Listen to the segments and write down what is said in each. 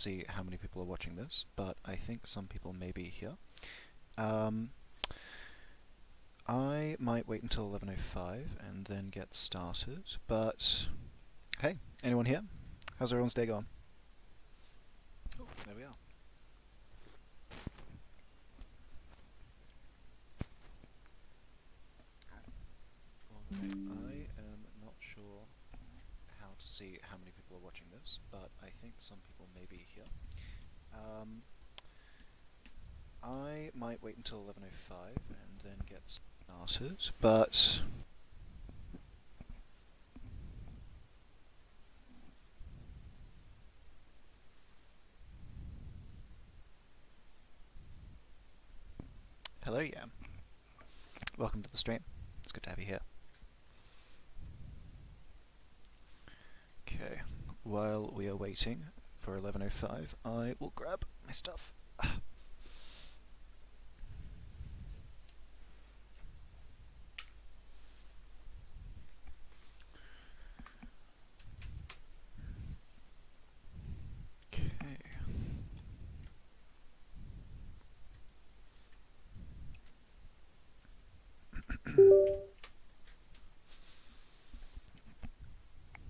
see how many people are watching this, but I think some people may be here. I might wait until 11:05 and then get started, but hey, anyone here? How's everyone's day going? Oh, there we are. Alright, I am not sure how to see how many people are watching this, but I think some people may be here. I might wait until 11:05 and then get started, but hello, yeah. Welcome to the stream. It's good to have you here. Okay, while we are waiting for 11:05, I will grab my stuff.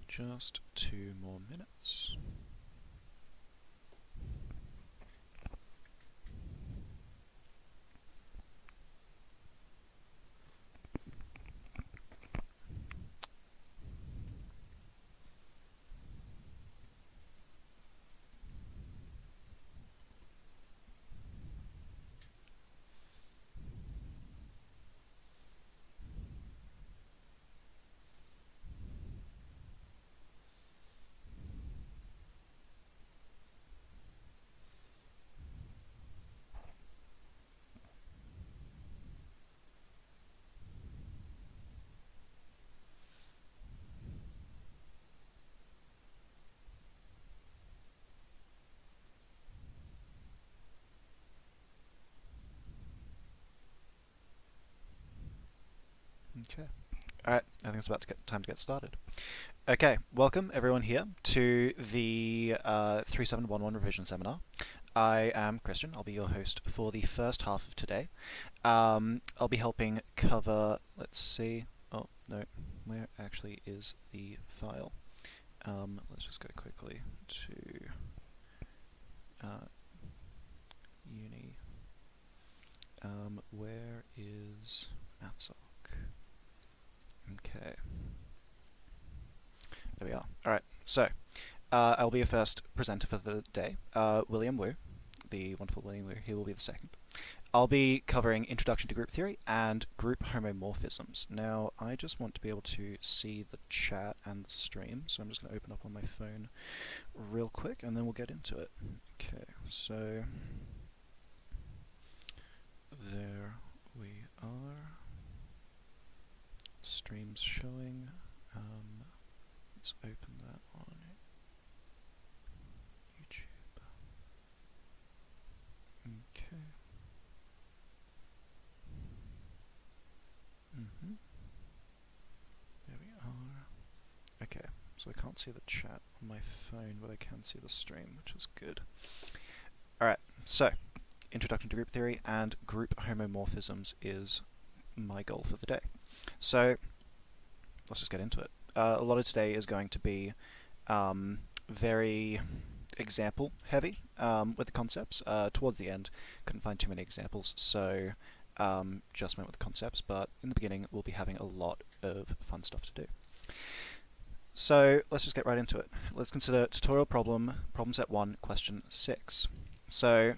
Just 2 more minutes. Okay. Alright, I think it's about to get time to get started. Okay, welcome everyone here to the 3711 revision seminar. I am Christian. I'll be your host for the first half of today. I'll be helping cover, let's see, oh no, where actually is the file? Let's just go quickly to uni. Where is MathSoc? Okay. There we are. Alright, so I'll be your first presenter for the day. William Wu, the wonderful William Wu, he will be the second. I'll be covering Introduction to Group Theory and Group Homomorphisms. Now, I just want to be able to see the chat and the stream, so I'm just going to open up on my phone real quick, and then we'll get into it. Okay, so there we are. Stream's showing. Let's open that on YouTube. Okay. There we are. Okay, so I can't see the chat on my phone, but I can see the stream, which is good. Alright, so Introduction to Group Theory and Group Homomorphisms is my goal for the day. So let's just get into it. A lot of today is going to be very example heavy with the concepts. Towards the end, couldn't find too many examples, so just went with the concepts, but in the beginning we'll be having a lot of fun stuff to do. So let's just get right into it. Let's consider tutorial problem set 1, question 6. So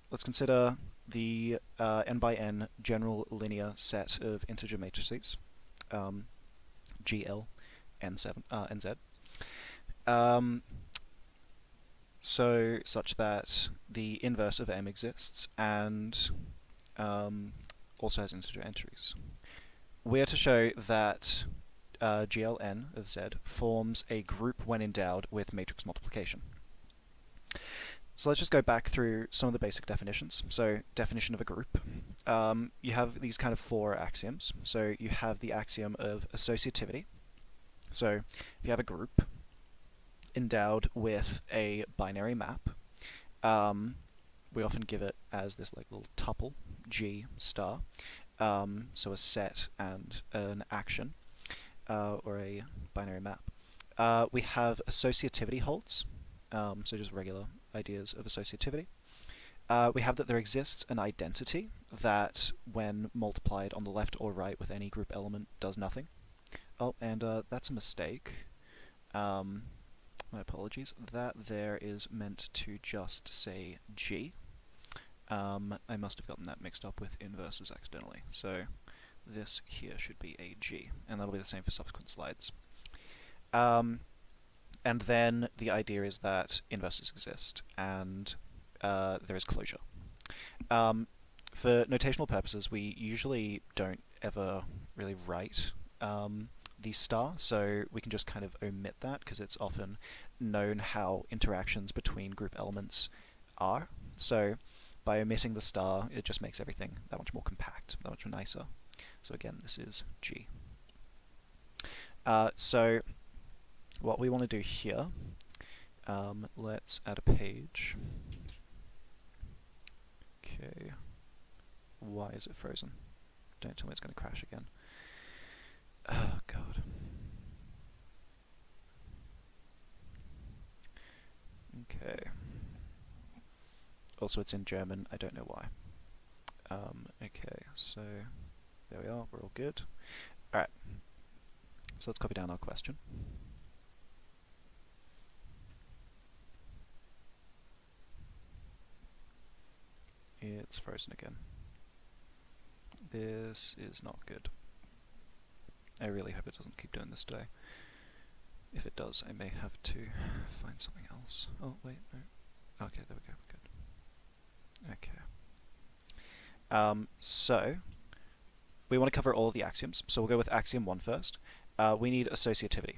let's consider the n by n general linear set of integer matrices, GL NZ. So such that the inverse of M exists and also has integer entries. We are to show that GLN of Z forms a group when endowed with matrix multiplication. So let's just go back through some of the basic definitions. So, definition of a group. You have these kind of 4 axioms. So you have the axiom of associativity. So if you have a group endowed with a binary map, we often give it as this like little tuple, G star, so a set and an action, or a binary map. We have associativity holds, so just regular ideas of associativity. We have that there exists an identity that, when multiplied on the left or right with any group element, does nothing. Oh, and that's a mistake. My apologies. That there is meant to just say G. I must have gotten that mixed up with inverses accidentally. So this here should be a G, and that'll be the same for subsequent slides. And then the idea is that inverses exist, and there is closure. For notational purposes, we usually don't ever really write the star, so we can just kind of omit that, because it's often known how interactions between group elements are. So by omitting the star, it just makes everything that much more compact, that much nicer. So again, this is G. So what we want to do here, let's add a page. Okay. Why is it frozen? Don't tell me it's going to crash again. Oh, God. Okay. Also, it's in German. I don't know why. Okay, so there we are. We're all good. Alright. So let's copy down our question. It's frozen again. This is not good. I really hope it doesn't keep doing this today. If it does, I may have to find something else. Oh, wait, no. Okay, there we go, we're good. Okay. So, we want to cover all of the axioms, so we'll go with axiom 1 first. We need associativity.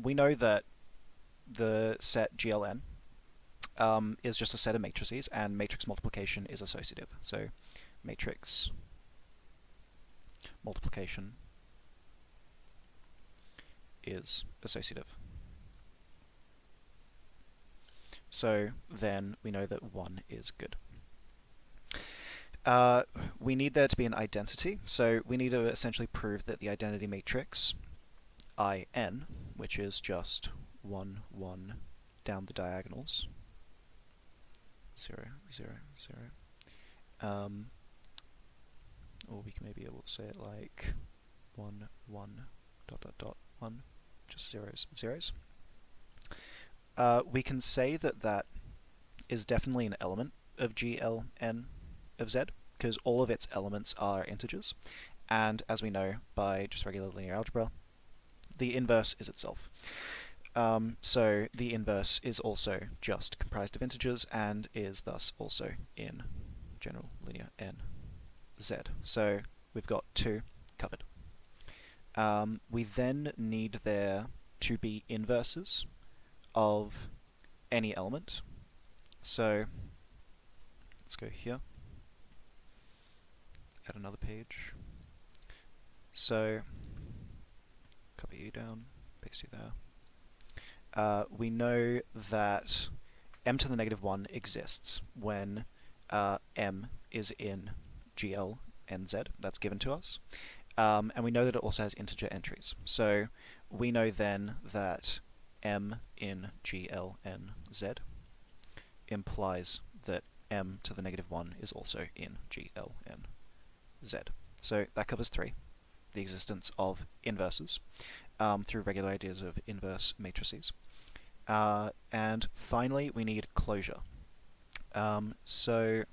We know that the set GLN is just a set of matrices, and matrix multiplication is associative. So, matrix multiplication is associative. So then we know that 1 is good. We need there to be an identity, so we need to essentially prove that the identity matrix IN, which is just 1, 1 down the diagonals, 0, 0, 0, or we can maybe able to say it like 1, 1, dot, dot, dot, 1, just zeros, zeros. We can say that that is definitely an element of GLN of Z, because all of its elements are integers, and as we know by just regular linear algebra, the inverse is itself. So the inverse is also just comprised of integers, and is thus also in general linear n Z. So we've got 2 covered. We then need there to be inverses of any element. So let's go here, add another page. So copy you down, paste you there. We know that m to the negative 1 exists when m is in GLNZ, that's given to us. And we know that it also has integer entries. So we know then that m in GLNZ implies that m to the negative 1 is also in GLNZ. So that covers 3. The existence of inverses through regular ideas of inverse matrices. And finally, we need closure. So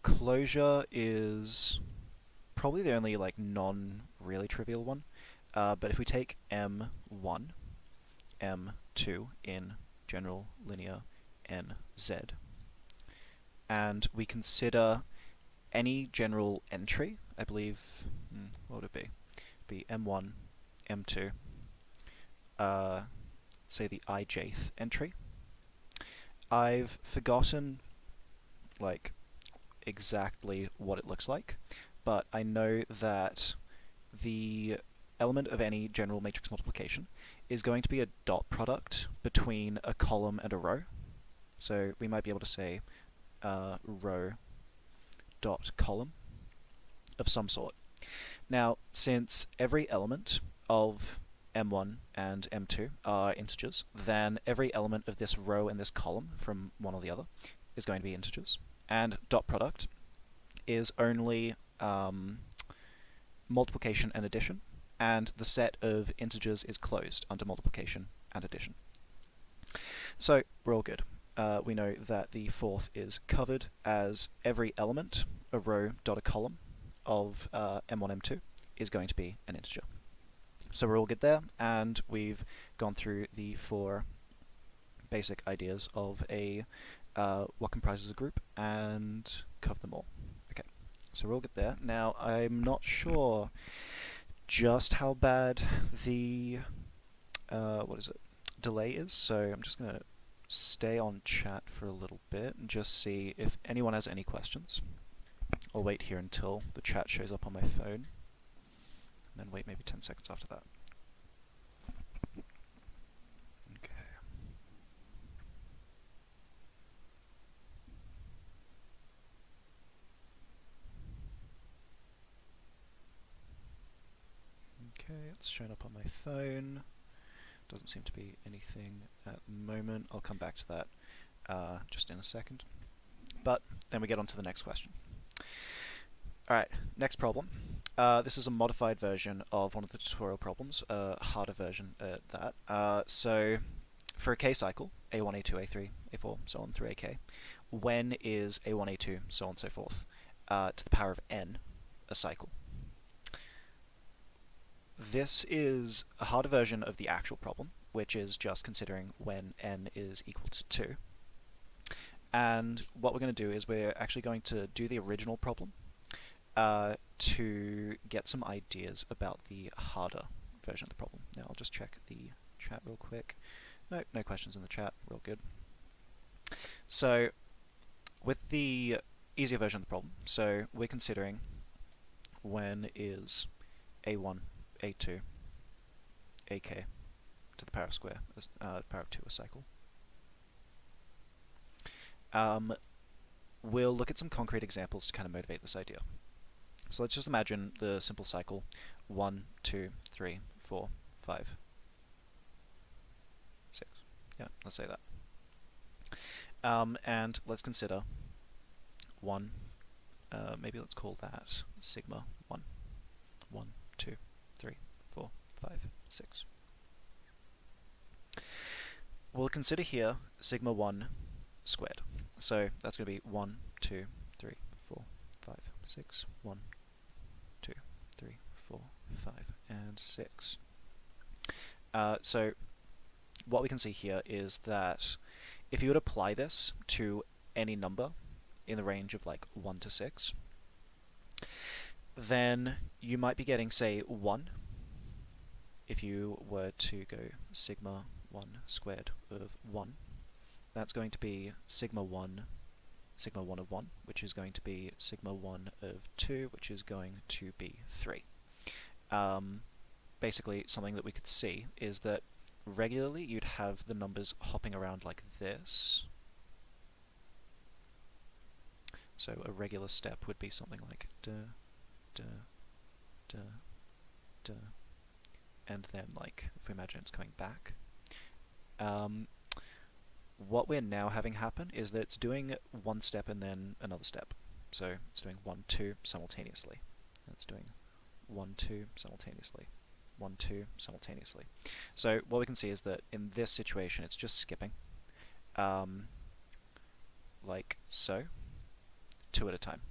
closure is probably the only like non-really trivial one. But if we take M1, M2 in general linear NZ, and we consider any general entry, I believe, what would it be? It'd be M1, M2, say the ijth entry. I've forgotten like exactly what it looks like, but I know that the element of any general matrix multiplication is going to be a dot product between a column and a row. So we might be able to say row dot column of some sort. Now, since every element of M1 and M2 are integers, then every element of this row and this column from one or the other is going to be integers. And dot product is only multiplication and addition, and the set of integers is closed under multiplication and addition. So we're all good. We know that the fourth is covered as every element, a row dot a column, of M1, M2 is going to be an integer. So we're all good there, and we've gone through the 4 basic ideas of what comprises a group and covered them all. Okay, so we're all good there. Now, I'm not sure just how bad the delay is, so I'm just going to stay on chat for a little bit and just see if anyone has any questions. I'll wait here until the chat shows up on my phone, and then wait maybe 10 seconds after that. Okay. Okay, it's shown up on my phone. Doesn't seem to be anything at the moment. I'll come back to that just in a second. But then we get on to the next question. Alright, next problem. This is a modified version of one of the tutorial problems, a harder version at that. So, for a k cycle, a1, a2, a3, a4, so on through ak, when is a1, a2, so on and so forth, to the power of n, a cycle? This is a harder version of the actual problem, which is just considering when n is equal to 2. And what we're going to do is we're actually going to do the original problem to get some ideas about the harder version of the problem. Now I'll just check the chat real quick. No questions in the chat, we're all good. So with the easier version of the problem, so we're considering when is a1, a2, ak to the power of square, power of 2 a cycle. We'll look at some concrete examples to kind of motivate this idea. So let's just imagine the simple cycle 1, 2, 3, 4, 5, 6. Yeah, let's say that. And let's consider 1, maybe let's call that sigma 1. 1, 2, 3, 4, 5, 6. We'll consider here sigma 1 squared. So that's going to be 1, 2, 3, 4, 5, 6, 1, 2, 3, 4, 5, and 6. So what we can see here is that if you would apply this to any number in the range of like 1 to 6, then you might be getting, say, 1 if you were to go sigma 1 squared of 1. That's going to be sigma 1 of 1, which is going to be sigma 1 of 2, which is going to be 3. Basically, something that we could see is that regularly you'd have the numbers hopping around like this. So a regular step would be something like da, da, da, da, and then like, if we imagine it's coming back. What we're now having happen is that it's doing one step and then another step. So it's doing 1, 2 simultaneously. And it's doing 1, 2 simultaneously. 1, 2 simultaneously. So what we can see is that in this situation it's just skipping. Like so. 2 at a time.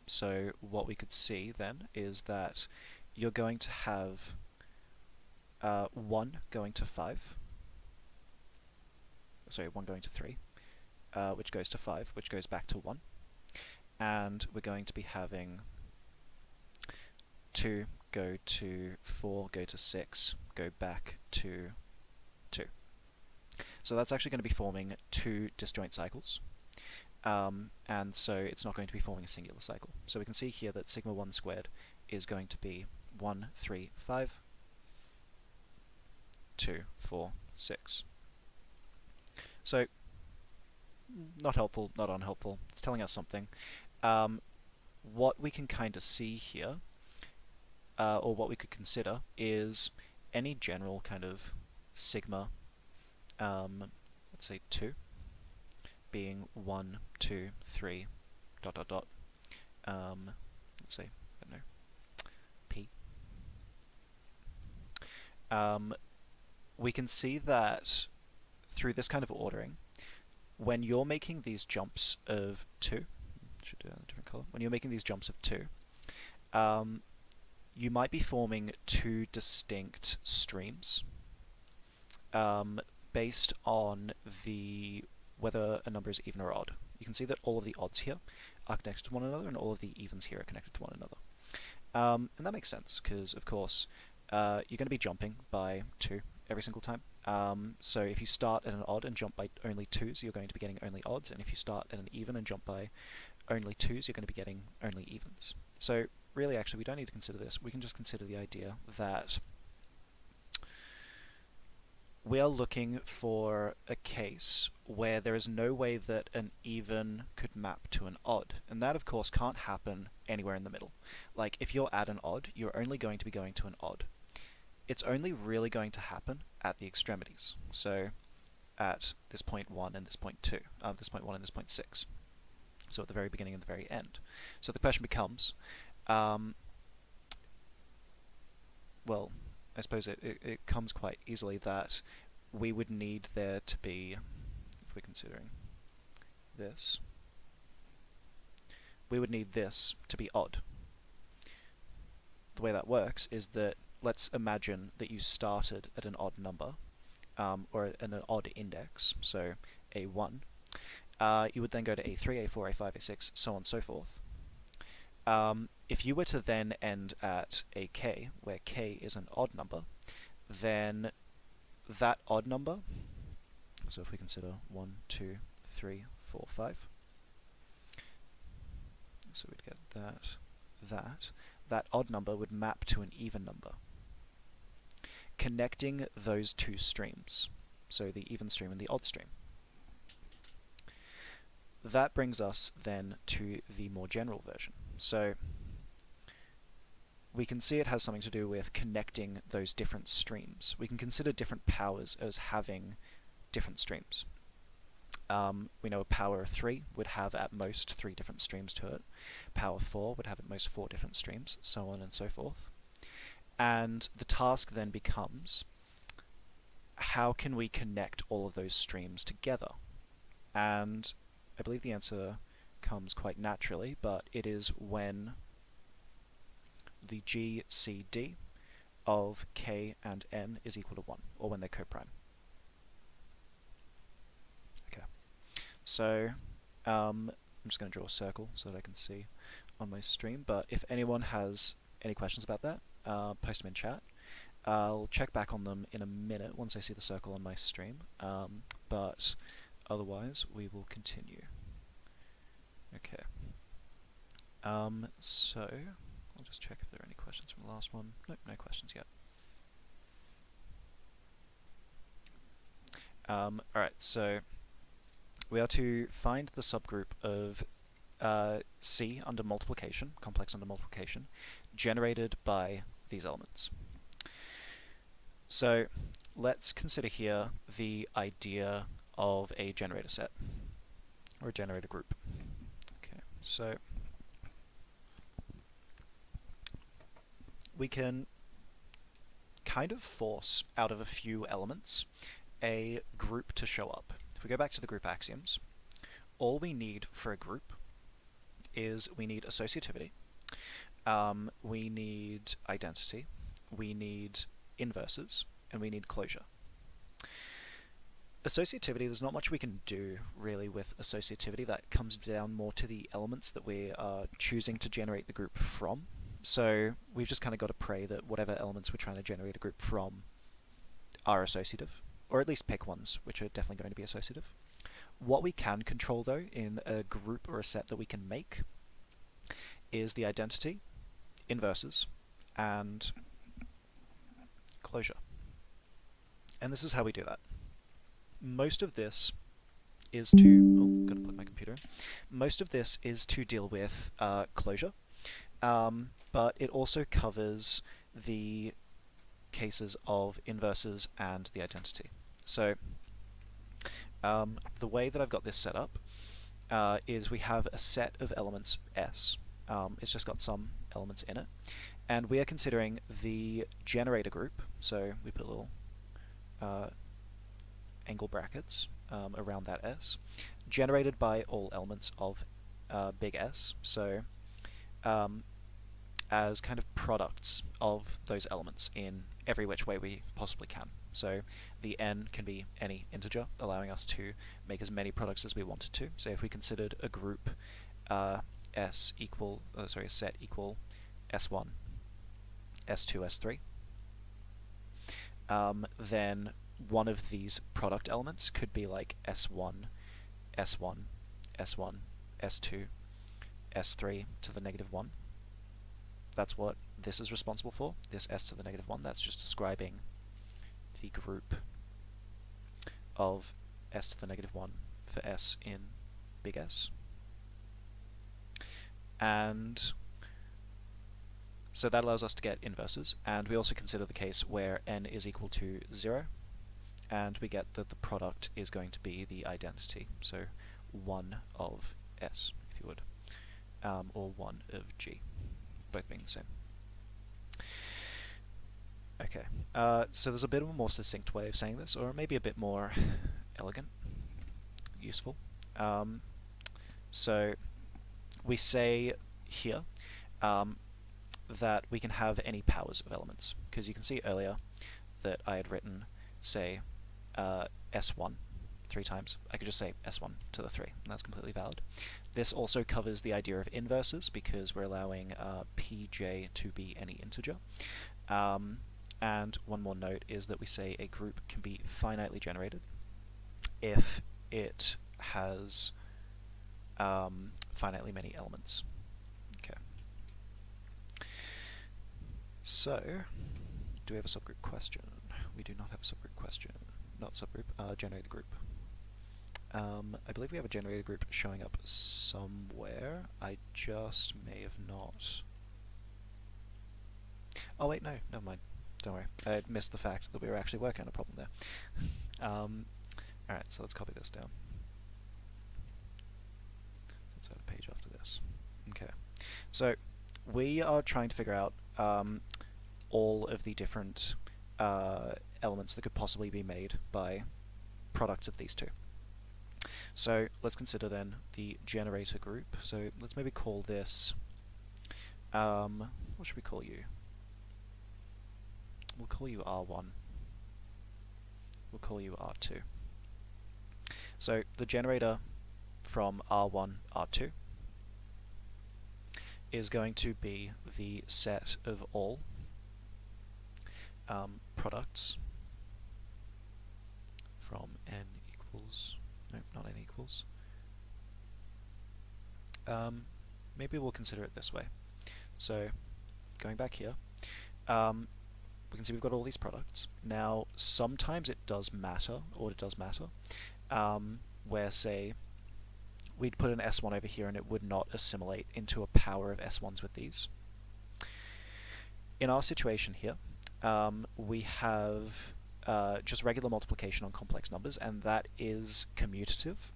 So what we could see then is that you're going to have 1 going to 5. Sorry, 1 going to 3, which goes to 5, which goes back to 1. And we're going to be having 2 go to 4, go to 6, go back to 2. So that's actually going to be forming 2 disjoint cycles. And so it's not going to be forming a singular cycle. So we can see here that sigma 1 squared is going to be 1, 3, 5, 2, 4, 6. So, not helpful, not unhelpful. It's telling us something. Um, what we can kind of see here, or what we could consider, is any general kind of sigma, let's say 2, being 1, 2, 3, dot dot dot, let's say, I don't know, p. We can see that through this kind of ordering, when you're making these jumps of 2, should do it in a different color, when you're making these jumps of 2, you might be forming 2 distinct streams based on whether a number is even or odd. You can see that all of the odds here are connected to one another, and all of the evens here are connected to one another. And that makes sense, because, of course, you're going to be jumping by 2 every single time. So if you start at an odd and jump by only 2s, you're going to be getting only odds, and if you start at an even and jump by only 2s, you're going to be getting only evens. So really, actually, we don't need to consider this. We can just consider the idea that we are looking for a case where there is no way that an even could map to an odd, and that, of course, can't happen anywhere in the middle. Like, if you're at an odd, you're only going to be going to an odd. It's only really going to happen at the extremities, so at this point 1 and this point 2, this point 1 and this point 6, so at the very beginning and the very end. So the question becomes, well, I suppose it comes quite easily that we would need there to be, if we're considering this, we would need this to be odd. The way that works is that, let's imagine that you started at an odd number, or an odd index, so A1. You would then go to A3, A4, A5, A6, so on and so forth. If you were to then end at AK, where K is an odd number, then that odd number, so if we consider 1, 2, 3, 4, 5, so we'd get that odd number would map to an even number, connecting those 2 streams, so the even stream and the odd stream. That brings us then to the more general version. So we can see it has something to do with connecting those different streams. We can consider different powers as having different streams. We know a power of 3 would have at most 3 different streams to it. Power 4 would have at most 4 different streams, so on and so forth. And the task then becomes, how can we connect all of those streams together? And I believe the answer comes quite naturally, but it is when the GCD of K and N is equal to 1, or when they're coprime. Okay, so I'm just going to draw a circle so that I can see on my stream, but if anyone has any questions about that, post them in chat. I'll check back on them in a minute once I see the circle on my stream, but otherwise we will continue. Okay, so I'll just check if there are any questions from the last one. Nope, no questions yet. Alright, so we are to find the subgroup of C under multiplication, complex under multiplication, generated by these elements. So let's consider here the idea of a generator set, or a generator group. Okay, so we can kind of force out of a few elements a group to show up. If we go back to the group axioms, all we need for a group is we need associativity, we need identity, we need inverses, and we need closure. Associativity, there's not much we can do really with associativity. That comes down more to the elements that we are choosing to generate the group from. So we've just kind of got to pray that whatever elements we're trying to generate a group from are associative, or at least pick ones which are definitely going to be associative. What we can control, though, in a group or a set that we can make is the identity, inverses, and closure. And this is how we do that. Most of this is to... Oh, gotta plug my computer in. Most of this is to deal with closure, but it also covers the cases of inverses and the identity. So the way that I've got this set up is we have a set of elements S. It's just got some elements in it, and we are considering the generator group, so we put little angle brackets around that S, generated by all elements of big S, so as kind of products of those elements in every which way we possibly can. So the n can be any integer, allowing us to make as many products as we wanted to. So if we considered a group a set equal S1, S2, S3, then one of these product elements could be like S1, S1, S1, S2, S3 to the negative 1. That's what this is responsible for, this S to the negative 1. That's just describing the group of S to the negative 1 for S in big S. And so that allows us to get inverses, and we also consider the case where n is equal to 0, and we get that the product is going to be the identity, so 1 of S, if you would, or 1 of G, both being the same. Okay, so there's a bit of a more succinct way of saying this, or maybe a bit more elegant, useful. So we say here that we can have any powers of elements, because you can see earlier that I had written, say, S1 3 times. I could just say S1 to the 3, and that's completely valid. This also covers the idea of inverses, because we're allowing pj to be any integer. And one more note is that we say a group can be finitely generated if it has finitely many elements. Okay. So, do we have a subgroup question? We do not have a subgroup question. Not subgroup, generated group. I believe we have a generated group showing up somewhere. I just may have not. Oh wait, no, never mind. Don't worry. I missed the fact that we were actually working on a problem there. Alright, so let's copy this down. Let's add a page after this. Okay. So, we are trying to figure out all of the different elements that could possibly be made by products of these two. So, let's consider then the generator group. So, let's maybe call this... what should we call you? We'll call you R1. We'll call you R2. So the generator from R1, R2 is going to be the set of all products from n equals... no, not n equals. Maybe we'll consider it this way. So going back here, we can see we've got all these products. Now, sometimes it does matter, or it does matter, where, say, we'd put an S1 over here and it would not assimilate into a power of S1s with these. In our situation here, we have just regular multiplication on complex numbers, and that is commutative.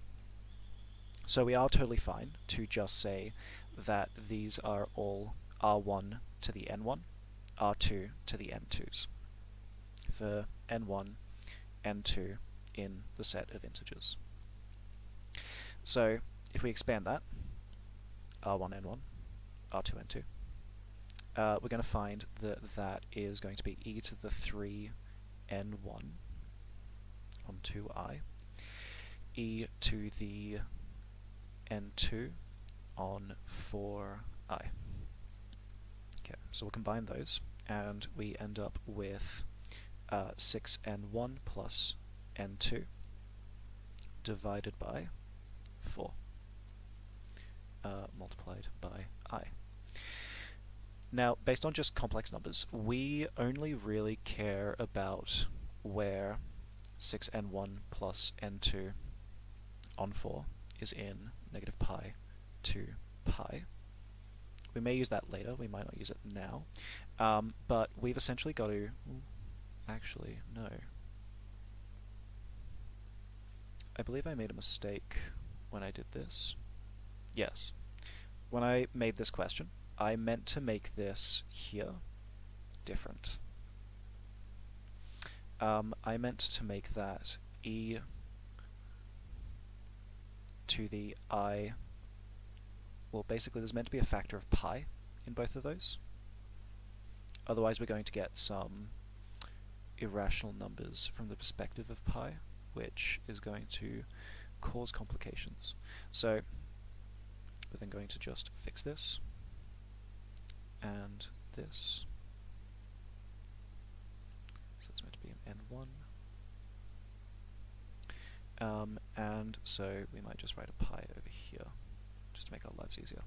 So we are totally fine to just say that these are all R1 to the N1, R2 to the N2s, for N1, N2 in the set of integers. So if we expand that, R1, N1, R2, N2, we're going to find that that is going to be e to the 3 N1 on 2i, e to the N2 on 4i. Okay, so we'll combine those, and we end up with 6n1 plus n2 divided by 4 multiplied by I. Now, based on just complex numbers, we only really care about where 6n1 plus n2 on 4 is in negative pi to pi. We may use that later, we might not use it now, but we've essentially got to... Actually, no. I believe I made a mistake when I did this. Yes. When I made this question, I meant to make this here different. I meant to make that e to the I... Well, basically there's meant to be a factor of pi in both of those. Otherwise we're going to get some irrational numbers from the perspective of pi, which is going to cause complications. So we're then going to just fix this and this. So it's meant to be an n1. And so we might just write a pi over here, just to make our lives easier.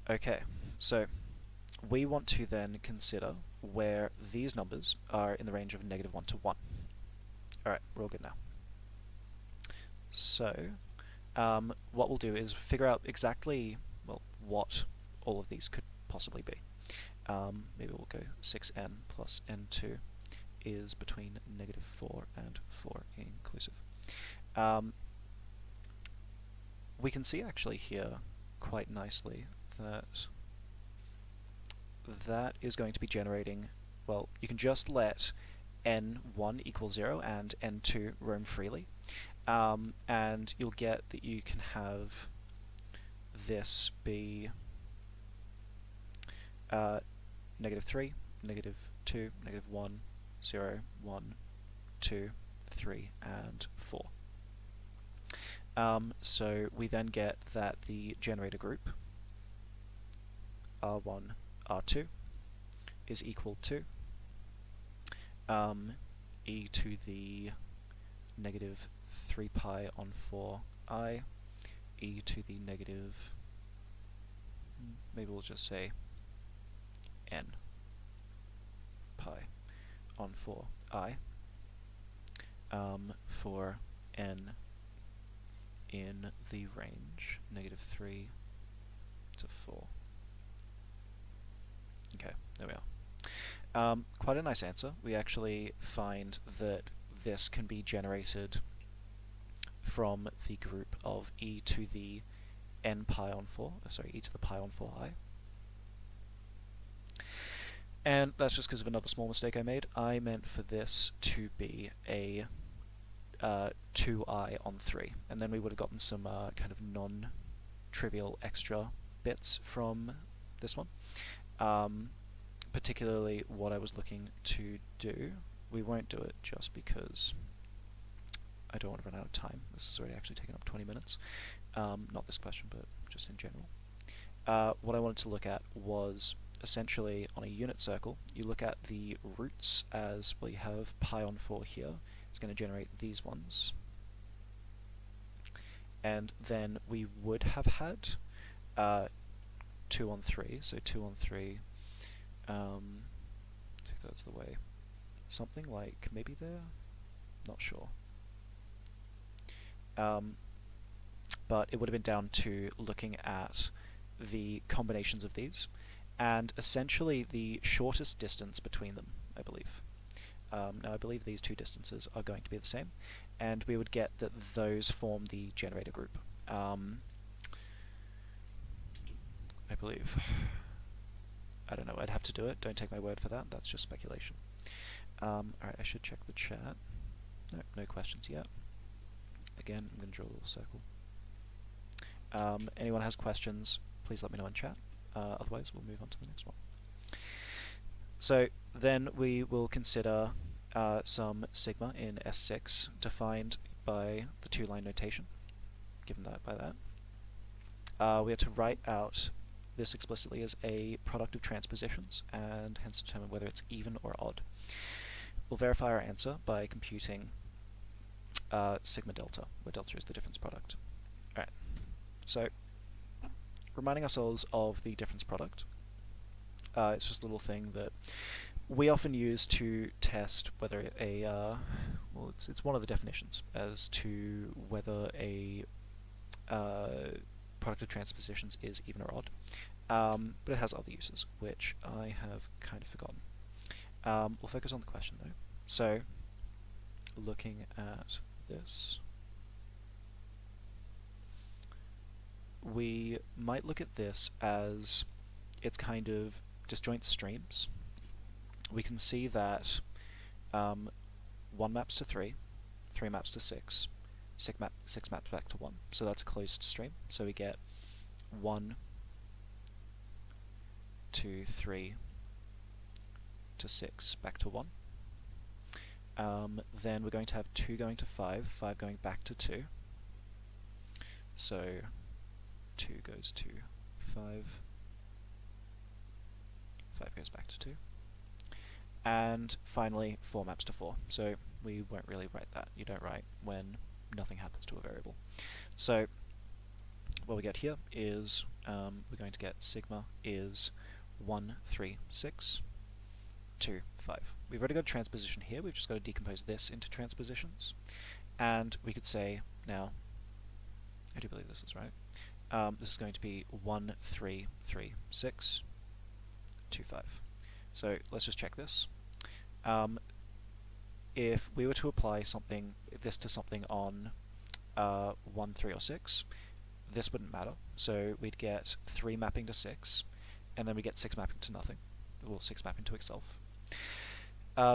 Okay, so we want to then consider where these numbers are in the range of -1 to 1. Alright, we're all good now. So, what we'll do is figure out exactly, well, what all of these could possibly be. Maybe we'll go 6n plus n2 is between -4 and 4 inclusive. We can see actually here quite nicely that that is going to be generating, well, you can just let n1 equal 0 and n2 roam freely, and you'll get that you can have this be -3, -2, -1, 0, 1, 2, 3, and 4. So we then get that the generator group R1, R2 is equal to e to the -3 pi on 4I, e to the negative, maybe we'll just say n pi on 4I, for n in the range -3 to 4. Okay, there we are. Quite a nice answer. We actually find that this can be generated from the group of e to the n pi on 4, e to the pi on 4I. And that's just because of another small mistake I made. I meant for this to be a 2I on 3, and then we would have gotten some kind of non-trivial extra bits from this one. Particularly what I was looking to do, we won't do it just because I don't want to run out of time. This has already actually taken up 20 minutes. Not this question, but just in general. What I wanted to look at was essentially on a unit circle, you look at the roots as, well, you have pi on 4 here. It's going to generate these ones. And then we would have had 2 on 3, so 2 on 3, 2/3 of the way. Something like maybe there? Not sure. But it would have been down to looking at the combinations of these, and essentially the shortest distance between them, I believe. Now I believe these two distances are going to be the same, and we would get that those form the generator group. I believe. I don't know, I'd have to do it, don't take my word for that, that's just speculation. Alright, I should check the chat. Nope, no questions yet. Again, I'm going to draw a little circle. Anyone has questions, please let me know in chat, otherwise we'll move on to the next one. So then we will consider some sigma in S6 defined by the two-line notation, given that by that. We have to write out this explicitly as a product of transpositions, and hence determine whether it's even or odd. We'll verify our answer by computing sigma delta, where delta is the difference product. Alright, so reminding ourselves of the difference product, it's just a little thing that we often use to test whether a well, it's one of the definitions as to whether a product of transpositions is even or odd. But it has other uses, which I have kind of forgotten. We'll focus on the question though. So, looking at this, we might look at this as it's kind of disjoint streams. We can see that 1 maps to 3, 3 maps to 6, 6 maps back to 1. So that's a closed stream. So we get 1 to 3 to 6 back to 1. Then we're going to have 2 going to 5, 5 going back to 2. So 2 goes to 5, 5 goes back to 2. And finally 4 maps to 4. So we won't really write that. You don't write when nothing happens to a variable. So what we get here is we're going to get sigma is 1, 3, 6, 2, 5. We've already got a transposition here. We've just got to decompose this into transpositions. And we could say now, I do believe this is right, this is going to be 1, 3, 3, 6, 2, 5. So let's just check this. If we were to apply this to something on 1, 3, or 6, this wouldn't matter. So we'd get 3 mapping to 6, and then we get 6 mapping to nothing, or 6 mapping to itself.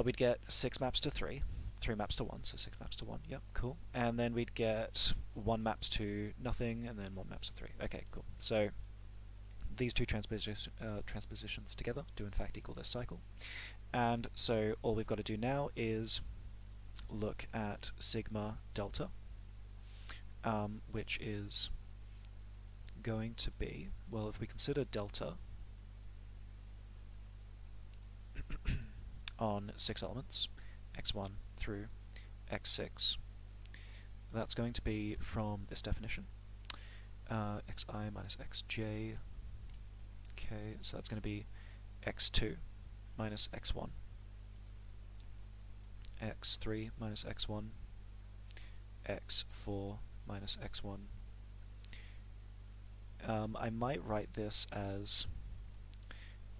We'd get 6 maps to 3, 3 maps to 1, so 6 maps to 1, yep, cool. And then we'd get 1 maps to nothing, and then 1 maps to 3. Okay, cool. So these two transpositions together do in fact equal this cycle. And so all we've got to do now is look at sigma delta, which is going to be, well, if we consider delta on 6 elements, x1 through x6, that's going to be from this definition, xi minus xj. Okay, so that's going to be x2 minus x1, x3 minus x1, x4 minus x1. I might write this as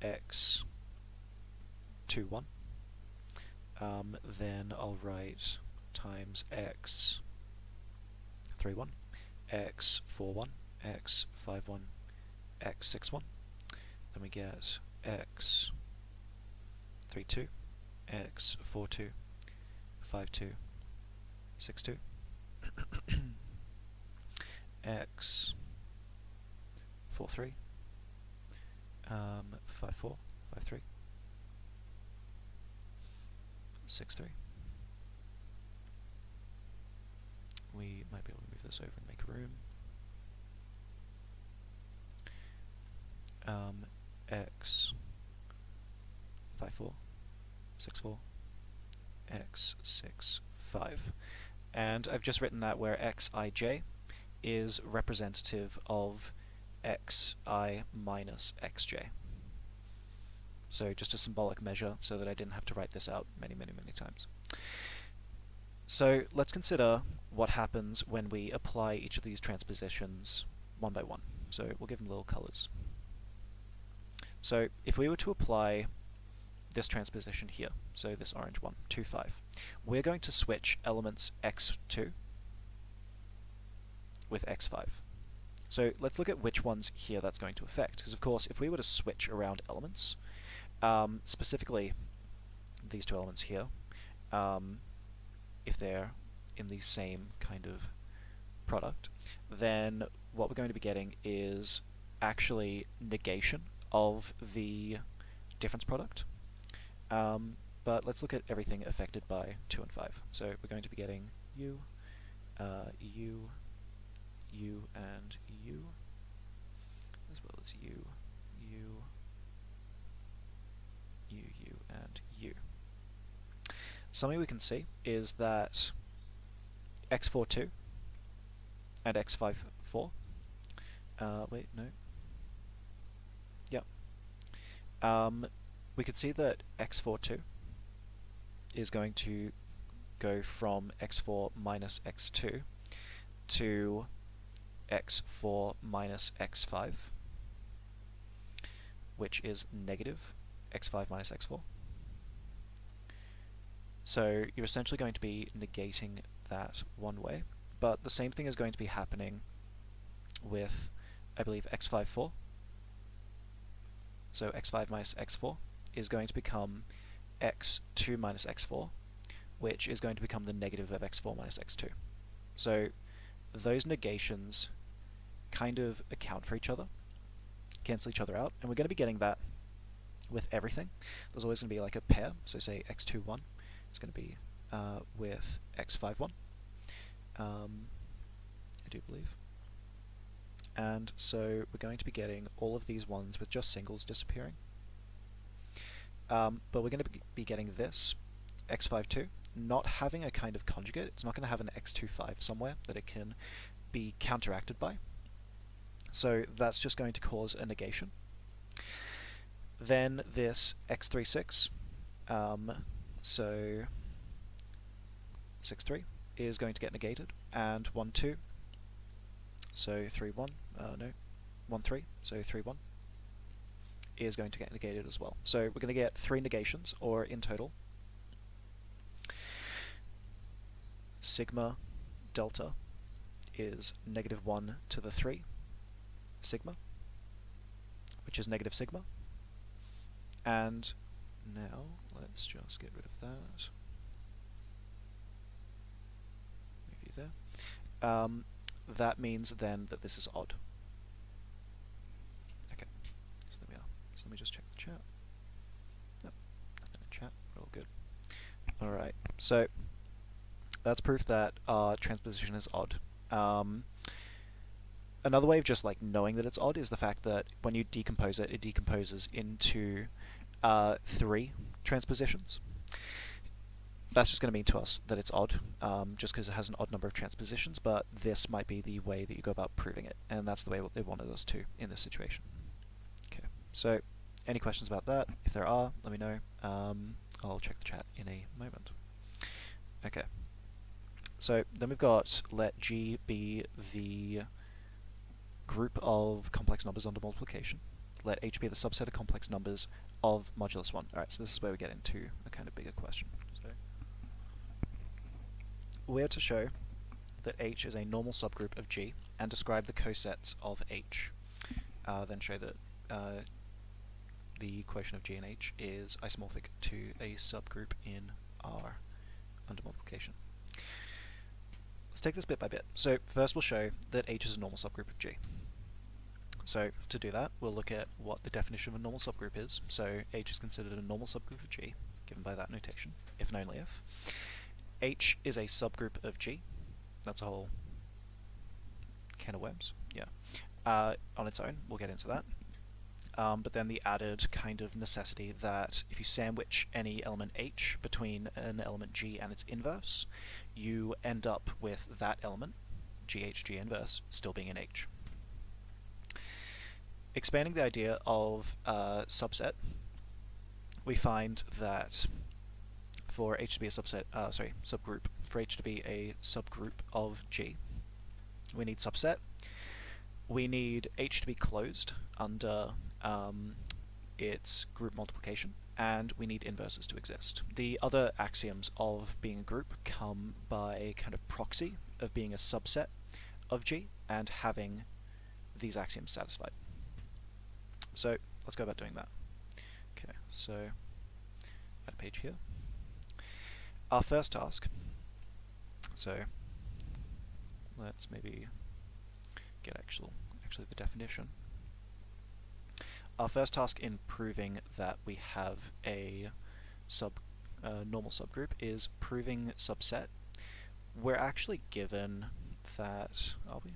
x21. Then I'll write times x31, x41, x51, x61. Then we get x32, x42, 52, 62, x43, 54, 53, 63. We might be able to move this over and make room. x54, 64, x65. And I've just written that where xij is representative of xi minus xj. So just a symbolic measure so that I didn't have to write this out many, many, many times. So let's consider what happens when we apply each of these transpositions one by one. So we'll give them little colors. So if we were to apply this transposition here, so this orange one, 2, 5, we're going to switch elements x2 with x5. So let's look at which ones here that's going to affect, because of course if we were to switch around elements, specifically these two elements here, if they're in the same kind of product, then what we're going to be getting is actually negation of the difference product. But let's look at everything affected by 2 and 5. So we're going to be getting u, u, u, and u, as well as u, u, u, u, and u. Something we can see is that x42 and x54, wait, no, yep, we could see that x42 is going to go from x4 minus x2 to x4 minus x5, which is negative x5 minus x4. So you're essentially going to be negating that one way, but the same thing is going to be happening with, I believe, x5 4. So x5 minus x4 is going to become x2 minus x4, which is going to become the negative of x4 minus x2. So those negations kind of account for each other, cancel each other out, and we're going to be getting that with everything. There's always going to be like a pair, so say x2 1 is going to be with x5 1, I do believe. And so we're going to be getting all of these ones with just singles disappearing. But we're going to be getting this, x5 2, not having a kind of conjugate. It's not going to have an x2 5 somewhere that it can be counteracted by. So that's just going to cause a negation. Then this x3 6, so 6 3 is going to get negated, and 1 2, so 3 1, no, 1 3, so 3 1 is going to get negated as well. So we're going to get 3 negations, or in total, sigma delta is negative 1 to the 3 sigma, which is negative sigma. And now let's just get rid of that. Maybe there. That means then that this is odd. Okay, so there we are. So let me just check the chat. Nope, nothing in chat. We're all good. Alright, so that's proof that our transposition is odd. Another way of just like knowing that it's odd is the fact that when you decompose it, it decomposes into 3 transpositions. That's just going to mean to us that it's odd, just because it has an odd number of transpositions, but this might be the way that you go about proving it, and that's the way they wanted us to in this situation. Okay, so any questions about that? If there are, let me know. I'll check the chat in a moment. Okay, so then we've got let G be the group of complex numbers under multiplication. Let H be the subset of complex numbers of modulus 1. Alright, so this is where we get into a kind of bigger question. So we're to show that H is a normal subgroup of G and describe the cosets of H. Then show that the equation of G and H is isomorphic to a subgroup in R under multiplication. Let's take this bit by bit. So first we'll show that H is a normal subgroup of G. So to do that, we'll look at what the definition of a normal subgroup is. So H is considered a normal subgroup of G, given by that notation, if and only if. H is a subgroup of G. That's a whole can of worms, yeah. On its own, we'll get into that. But then the added kind of necessity that if you sandwich any element H between an element G and its inverse, you end up with that element, GH, G inverse, still being in H. Expanding the idea of subset, we find that for H to be a subgroup, for H to be a subgroup of G, we need subset. We need H to be closed under its group multiplication, and we need inverses to exist. The other axioms of being a group come by kind of proxy of being a subset of G and having these axioms satisfied. So let's go about doing that. Okay, so add a page here. Our first task, so let's maybe get actually the definition. Our first task in proving that we have a normal subgroup is proving subset. We're actually given that, are we?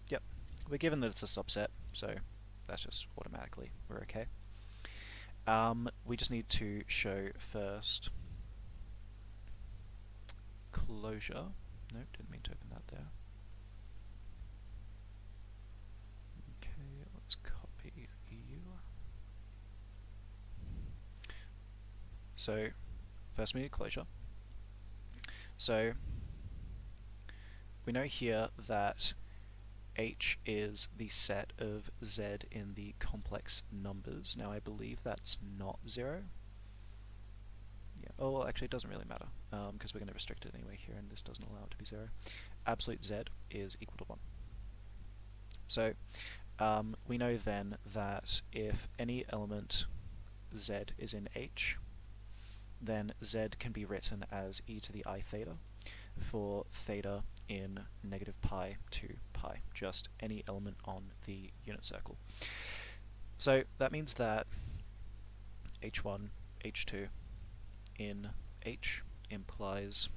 Yep, we're given that it's a subset, so that's just automatically, we're okay. We just need to show first closure. No, didn't mean to open that there. Okay, let's copy you. So, first we need closure. So we know here that H is the set of Z in the complex numbers. Now I believe that's not 0. Yeah. Oh, well, actually it doesn't really matter, because we're going to restrict it anyway here, and this doesn't allow it to be 0. Absolute Z is equal to 1. So we know then that if any element Z is in H, then Z can be written as e to the I theta for theta in negative pi to pi, just any element on the unit circle. So that means that h1, h2 in H implies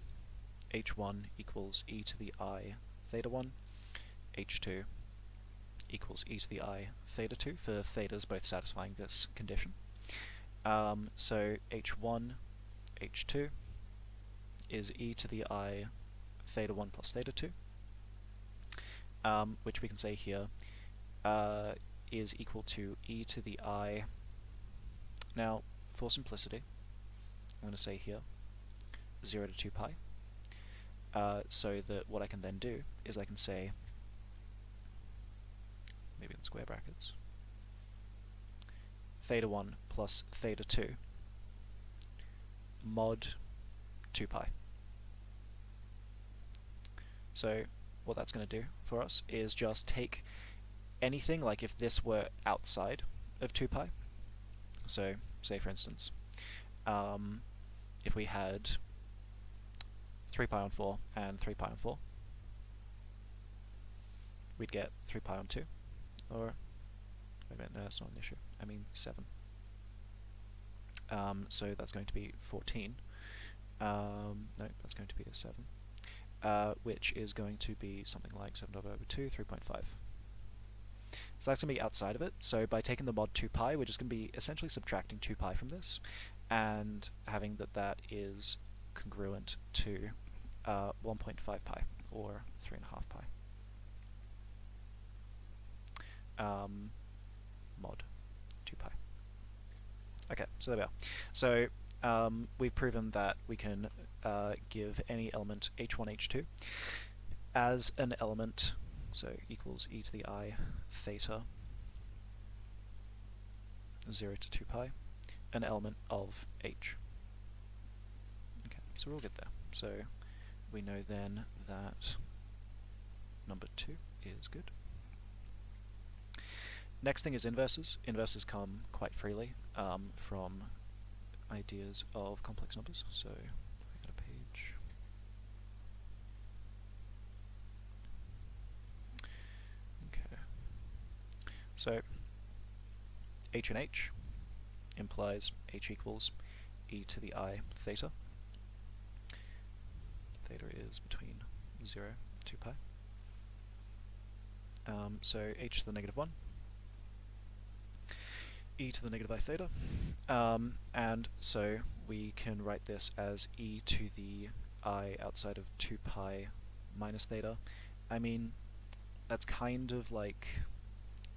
h1 equals e to the I theta 1, h2 equals e to the I theta 2 for thetas both satisfying this condition. So h1, h2 is e to the I theta 1 plus theta 2, which we can say here is equal to e to the I. Now, for simplicity, I'm going to say here 0 to 2 pi, so that what I can then do is I can say, maybe in square brackets, theta 1 plus theta 2 mod 2 pi. So what that's going to do for us is just take anything, like if this were outside of 2 pi, so say for instance, if we had 3 pi on 4 and 3 pi on 4, we'd get 3 pi on 2, or, wait a minute, no, that's not an issue, I mean 7. So that's going to be 14. No, that's going to be a 7. Which is going to be something like 7 over 2, 3.5. So that's going to be outside of it. So by taking the mod 2 pi, we're just going to be essentially subtracting 2 pi from this, and having that is congruent to 1.5 pi, or 3.5 pi. Mod 2 pi. Okay, so there we are. So we've proven that we can give any element h1, h2 as an element, so equals e to the I theta 0 to 2 pi, an element of H. Okay, so we're all good there. So we know then that number 2 is good. Next thing is inverses. Inverses come quite freely from ideas of complex numbers. So I got a page. Okay. So h and h implies h equals e to the I theta. Theta is between 0 and 2 pi. So h to the negative 1, e to the negative I theta, and so we can write this as e to the I outside of 2 pi minus theta. I mean, that's kind of like,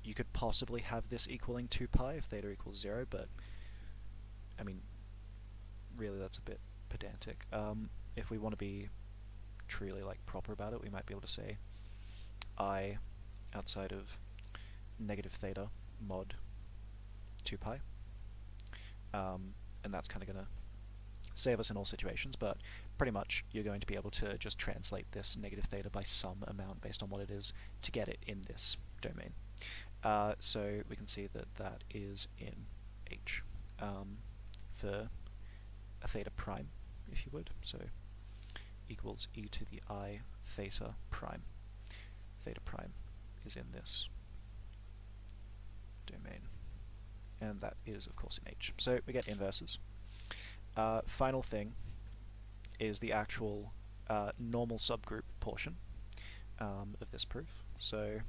you could possibly have this equaling 2 pi if theta equals 0, but I mean, really that's a bit pedantic. If we want to be truly like proper about it, we might be able to say I outside of negative theta mod 2 pi, and that's kind of going to save us in all situations, but pretty much you're going to be able to just translate this negative theta by some amount based on what it is to get it in this domain. So we can see that that is in H for a theta prime, if you would, so equals e to the I theta prime. Theta prime is in this domain, and that is of course in H. So we get inverses. Final thing is the actual normal subgroup portion of this proof. So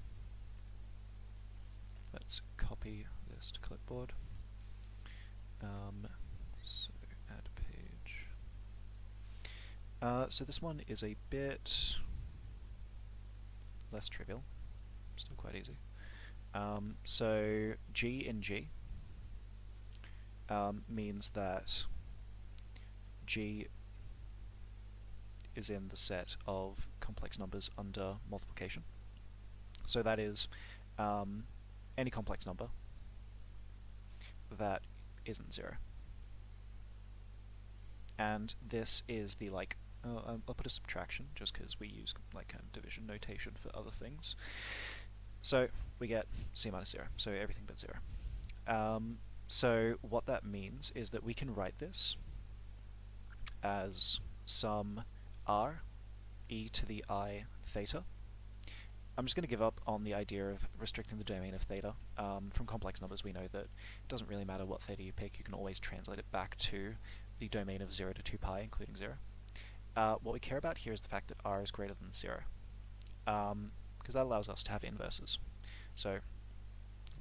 let's copy this to clipboard. So add page. So this one is a bit less trivial, still quite easy. So G in G means that G is in the set of complex numbers under multiplication. So that is any complex number that isn't 0. And this is the I'll put a subtraction just because we use division notation for other things. So we get c minus 0, so everything but 0. So what that means is that we can write this as sum r e to the I theta. I'm just going to give up on the idea of restricting the domain of theta. From complex numbers we know that it doesn't really matter what theta you pick, you can always translate it back to the domain of 0 to 2 pi, including 0. What we care about here is the fact that r is greater than 0, because that allows us to have inverses. So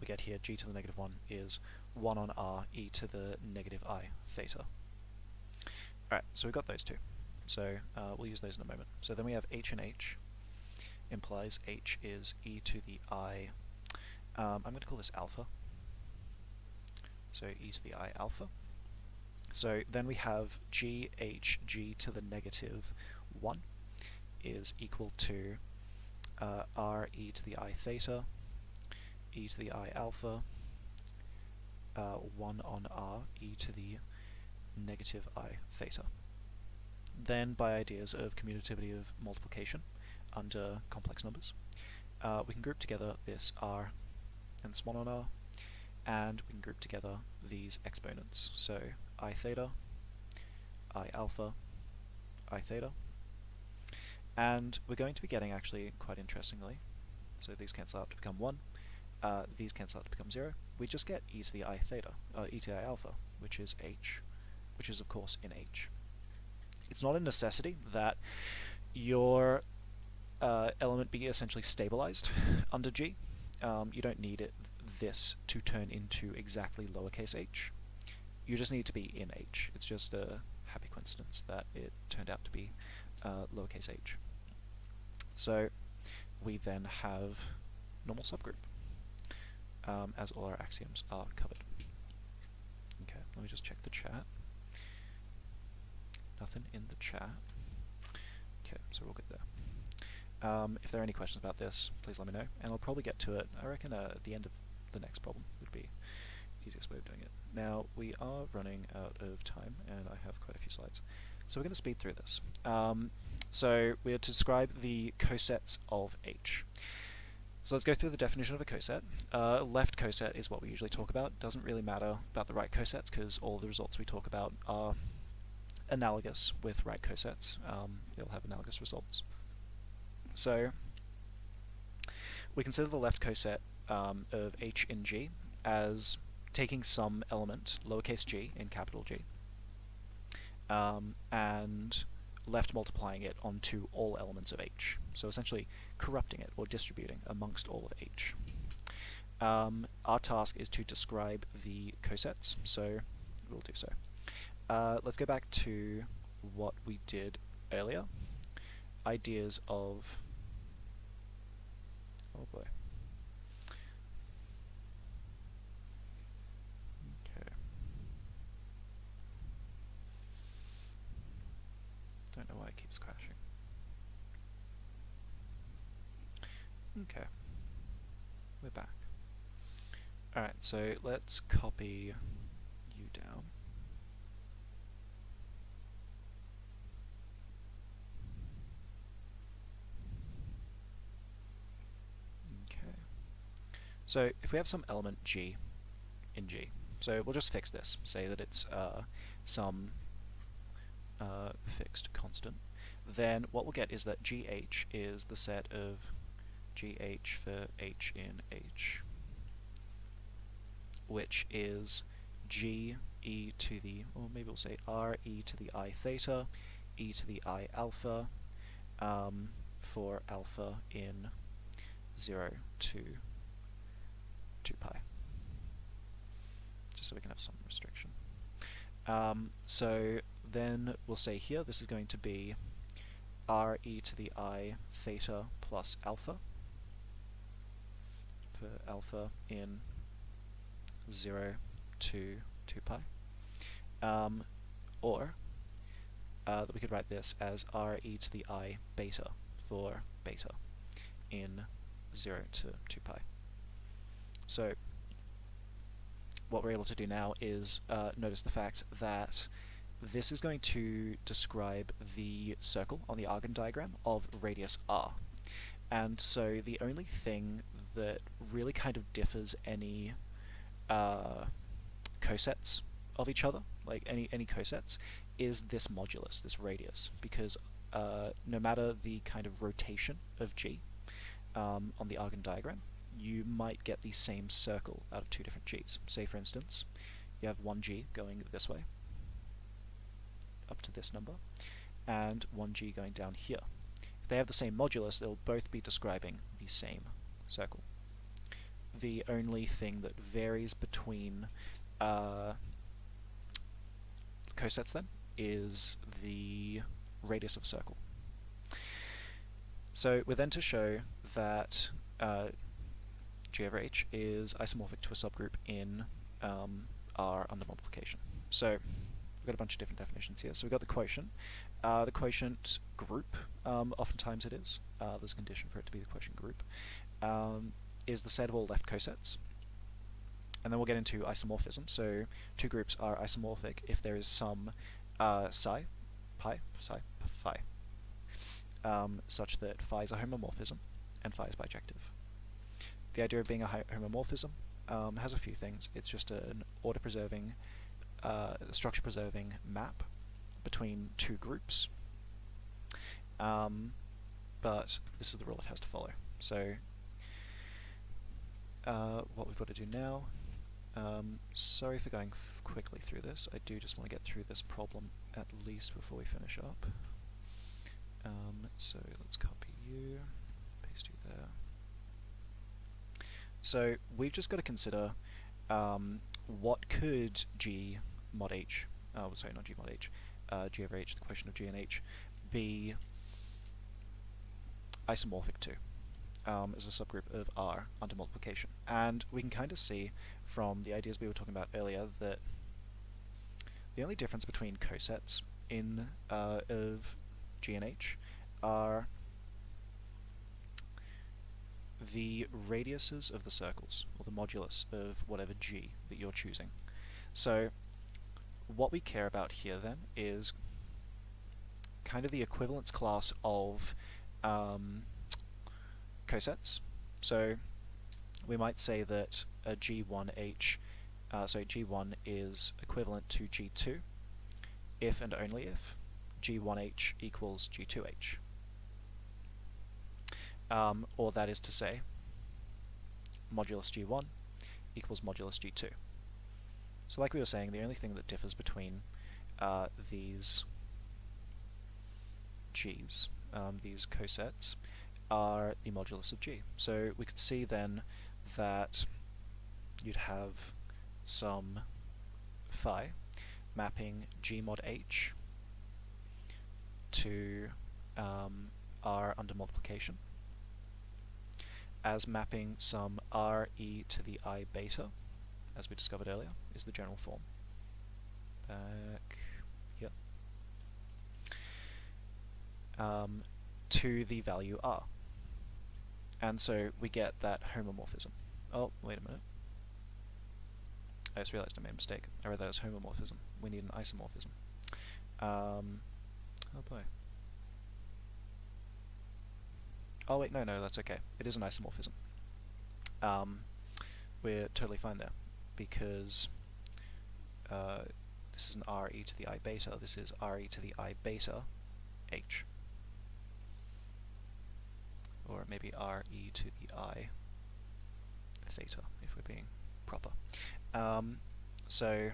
we get here g to the negative 1 is 1 on r e to the negative I theta. Alright, so we've got those two. So we'll use those in a moment. So then we have h and h implies h is e to the I, I'm going to call this alpha. So e to the I alpha. So then we have g to the negative 1 is equal to r e to the I theta, e to the I alpha, 1 on r e to the negative I theta. Then by ideas of commutativity of multiplication under complex numbers, we can group together this r and this 1 on r, and we can group together these exponents. So I theta, I alpha, I theta. And we're going to be getting, actually, quite interestingly, so these cancel out to become 1, these cancel out to become 0, we just get e to the I theta, e to the I alpha, which is h, which is of course in h. It's not a necessity that your element be essentially stabilized under g. You don't need this to turn into exactly lowercase h. You just need it to be in h. It's just a happy coincidence that it turned out to be lowercase h. So we then have normal subgroup, as all our axioms are covered. Okay, let me just check the chat. Nothing in the chat. Okay, so we're all good there. If there are any questions about this, please let me know, and I'll probably get to it, I reckon, at the end of the next problem would be the easiest way of doing it. Now, we are running out of time, and I have quite a few slides, so we're going to speed through this. So we are to describe the cosets of h. So let's go through the definition of a coset. Left coset is what we usually talk about. It doesn't really matter about the right cosets, because all the results we talk about are analogous with right cosets. They'll have analogous results. So we consider the left coset of h in G as taking some element, lowercase g in capital G, and left multiplying it onto all elements of h. So essentially corrupting it or distributing amongst all of h. Our task is to describe the cosets, so we'll do so. Let's go back to what we did earlier. Ideas of... oh boy. Okay. Don't know why it keeps crashing. Okay. We're back. Alright, so let's copy you down. Okay. So if we have some element g in G, so we'll just fix this. Say that it's some fixed constant. Then what we'll get is that gh is the set of gh for h in h, which is g e to the, or maybe we'll say r e to the I theta, e to the I alpha, for alpha in 0 to 2 pi, just so we can have some restriction. So then we'll say here this is going to be r e to the I theta plus alpha for alpha in 0 to 2 pi. Or that we could write this as re to the I beta for beta in 0 to 2 pi. So what we're able to do now is notice the fact that this is going to describe the circle on the Argand diagram of radius r. And so the only thing that really kind of differs any cosets of each other, like any cosets, is this modulus, this radius, because no matter the kind of rotation of g on the Argand diagram, you might get the same circle out of two different g's. Say, for instance, you have one g going this way, up to this number, and one g going down here. If they have the same modulus, they'll both be describing the same circle. The only thing that varies between cosets then is the radius of a circle. So we're then to show that g over h is isomorphic to a subgroup in R under multiplication. So we've got a bunch of different definitions here. So we've got the quotient. The quotient group, oftentimes it is, there's a condition for it to be the quotient group, is the set of all left cosets. And then we'll get into isomorphism. So two groups are isomorphic if there is some psi, such that phi is a homomorphism and phi is bijective. The idea of being a homomorphism has a few things. It's just an order-preserving, structure-preserving map between two groups. But this is the rule it has to follow. So what we've got to do now, sorry for going quickly through this, I do just want to get through this problem at least before we finish up. So let's copy you, paste you there. So we've just got to consider what could g mod h, sorry, not g mod h, g over h, the quotient of g and h, be isomorphic to as a subgroup of R under multiplication. And we can kind of see from the ideas we were talking about earlier that the only difference between cosets in of g and h are the radiuses of the circles, or the modulus of whatever g that you're choosing. So what we care about here then is kind of the equivalence class of cosets. So we might say that a g1h, g1 is equivalent to g2 if and only if g1h equals g2h. Or that is to say, modulus g1 equals modulus g2. So like we were saying, the only thing that differs between these g's, these cosets, are the modulus of g. So we could see then that you'd have some phi mapping g mod h to R under multiplication as mapping some re to the I beta, as we discovered earlier, is the general form. Back here. To the value r. And so we get that homomorphism. Oh, wait a minute. I just realized I made a mistake. I read that as homomorphism. We need an isomorphism. Oh boy. Oh wait, no, that's okay. It is an isomorphism. We're totally fine there, because this is an re to the I beta, this is re to the I beta h. Or maybe re to the I theta, if we're being proper. So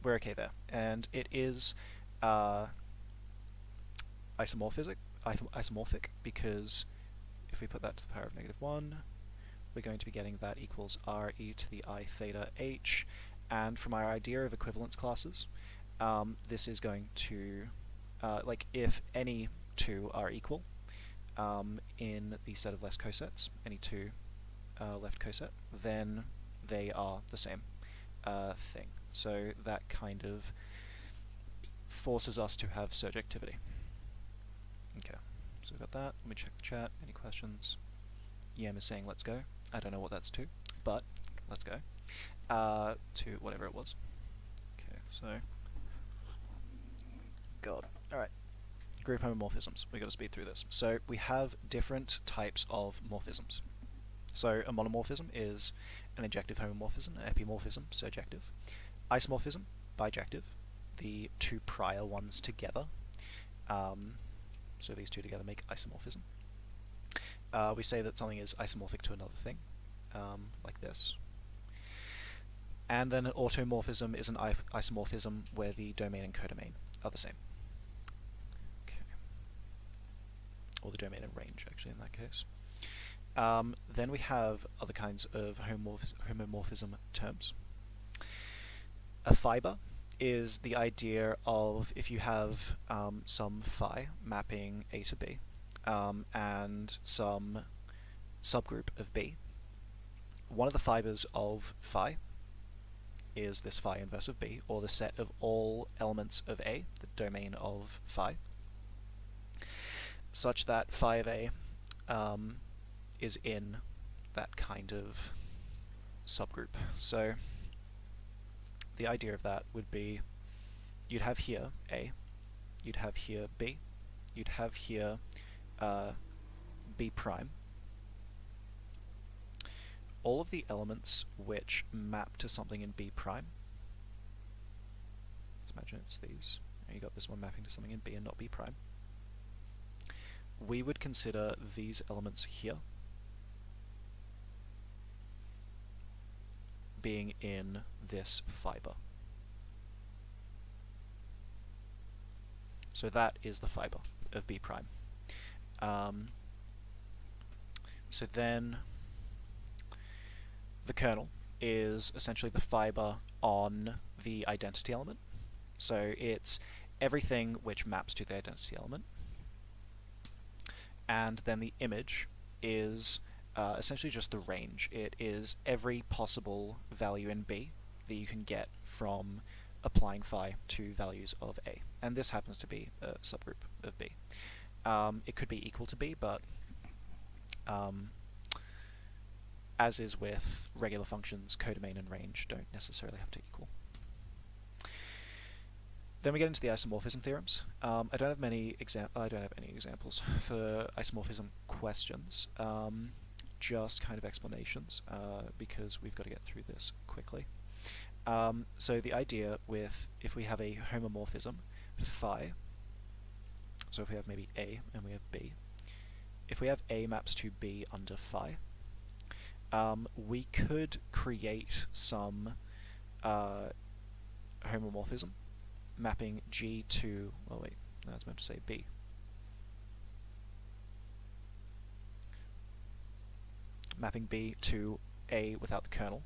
we're okay there. And it is isomorphic because if we put that to the power of -1, we're going to be getting that equals re to the I theta h. And from our idea of equivalence classes, this is going to, like if any two are equal in the set of left cosets, any two left coset, then they are the same thing. So that kind of forces us to have surjectivity. Okay, so we've got that. Let me check the chat. Any questions? Yam is saying let's go. I don't know what that's to, but let's go. To whatever it was. Okay, so... God. Alright. Group homomorphisms. We've got to speed through this. So we have different types of morphisms. So a monomorphism is an injective homomorphism, an epimorphism, surjective. Isomorphism, bijective. The two prior ones together. So these two together make isomorphism. We say that something is isomorphic to another thing, like this. And then an automorphism is an isomorphism where the domain and codomain are the same. Okay. Or the domain and range, actually, in that case. Then we have other kinds of homomorphism terms. A fiber is the idea of if you have some phi mapping A to B and some subgroup of B, one of the fibers of phi is this phi inverse of B, or the set of all elements of A, the domain of phi, such that phi of A is in that kind of subgroup. So the idea of that would be you'd have here A, you'd have here B, you'd have here B prime. All of the elements which map to something in B prime, let's imagine it's these, and you got this one mapping to something in B and not B prime, we would consider these elements here being in this fiber. So that is the fiber of B prime. So then the kernel is essentially the fiber on the identity element. So it's everything which maps to the identity element. And then the image is essentially just the range. It is every possible value in B that you can get from applying phi to values of A. And this happens to be a subgroup of B. It could be equal to B, but as is with regular functions, codomain and range don't necessarily have to equal. Then we get into the isomorphism theorems. I don't have any examples for isomorphism questions, just kind of explanations, because we've got to get through this quickly. So the idea with, if we have a homomorphism phi, so if we have maybe A and we have B, if we have A maps to B under phi, we could create some homomorphism mapping G to, oh wait, no, it's meant to say B. Mapping B to A without the kernel,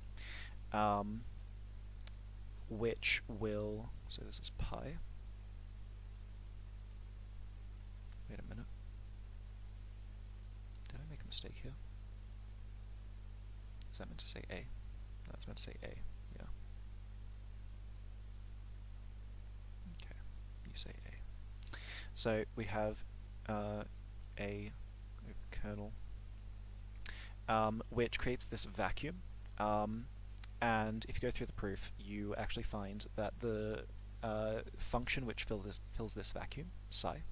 which will, so this is pi. Wait a minute. Did I make a mistake here? Is that meant to say A? No, that's meant to say A, yeah. Okay, you say A. So we have A kernel, which creates this vacuum, and if you go through the proof, you actually find that the function which fills this vacuum, psi,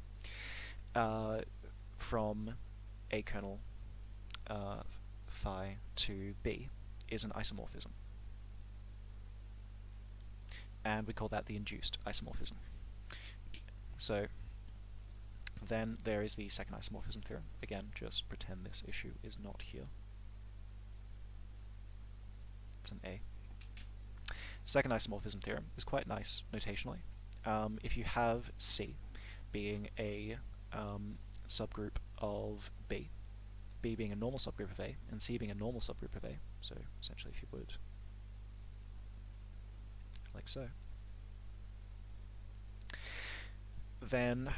from A kernel phi to B is an isomorphism. And we call that the induced isomorphism. So then there is the second isomorphism theorem. Again, just pretend this issue is not here. It's an A. Second isomorphism theorem is quite nice notationally. If you have C being a subgroup of B, B being a normal subgroup of A, and C being a normal subgroup of A, so essentially if you would, like so, then,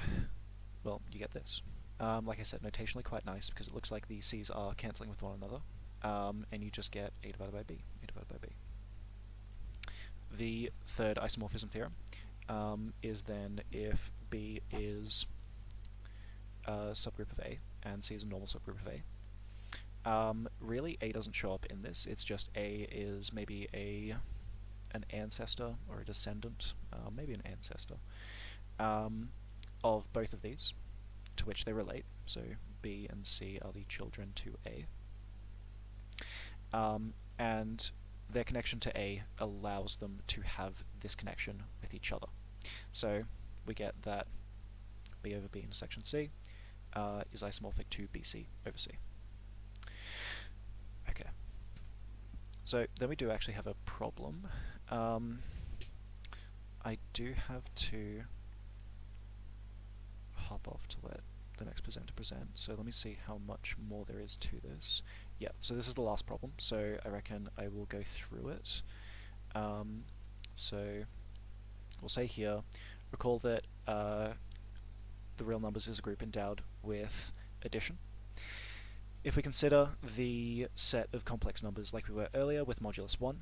well, you get this. Like I said, notationally quite nice, because it looks like the C's are cancelling with one another, and you just get A divided by B, A divided by B. The third isomorphism theorem is then if B is a subgroup of A and C is a normal subgroup of A. Really, A doesn't show up in this. It's just A is maybe an ancestor or a descendant, maybe an ancestor, of both of these, to which they relate. So B and C are the children to A. And their connection to A allows them to have this connection with each other. So we get that B over B intersection C is isomorphic to BC over C. Okay. So then we do actually have a problem. I do have to hop off to let the next presenter present, so let me see how much more there is to this. Yeah, so this is the last problem, so I reckon I will go through it. So we'll say here, recall that the real numbers is a group endowed with addition. If we consider the set of complex numbers like we were earlier with modulus 1,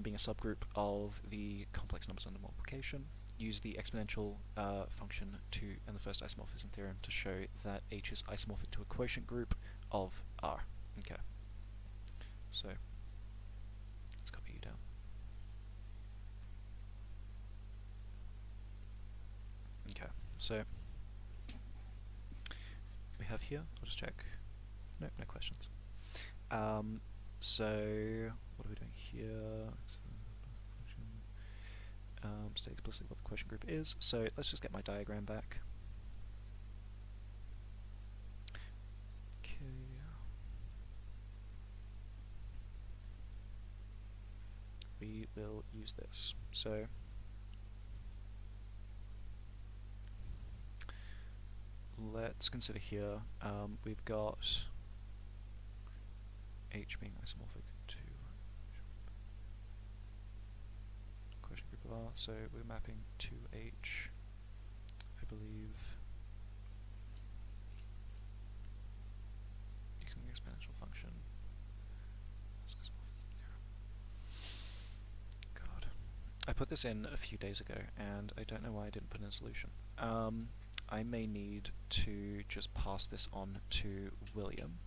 being a subgroup of the complex numbers under multiplication, use the exponential function and the first isomorphism theorem to show that H is isomorphic to a quotient group of R. Okay, so let's copy you down. Okay, so we have here, I'll just check. No questions. So what are we doing here? State explicitly what the quotient group is. So let's just get my diagram back. Okay. We will use this. So let's consider here, we've got H being isomorphic to quotient group of R, so we're mapping to H, I believe, using the exponential function. God. I put this in a few days ago, and I don't know why I didn't put in a solution. I may need to just pass this on to William.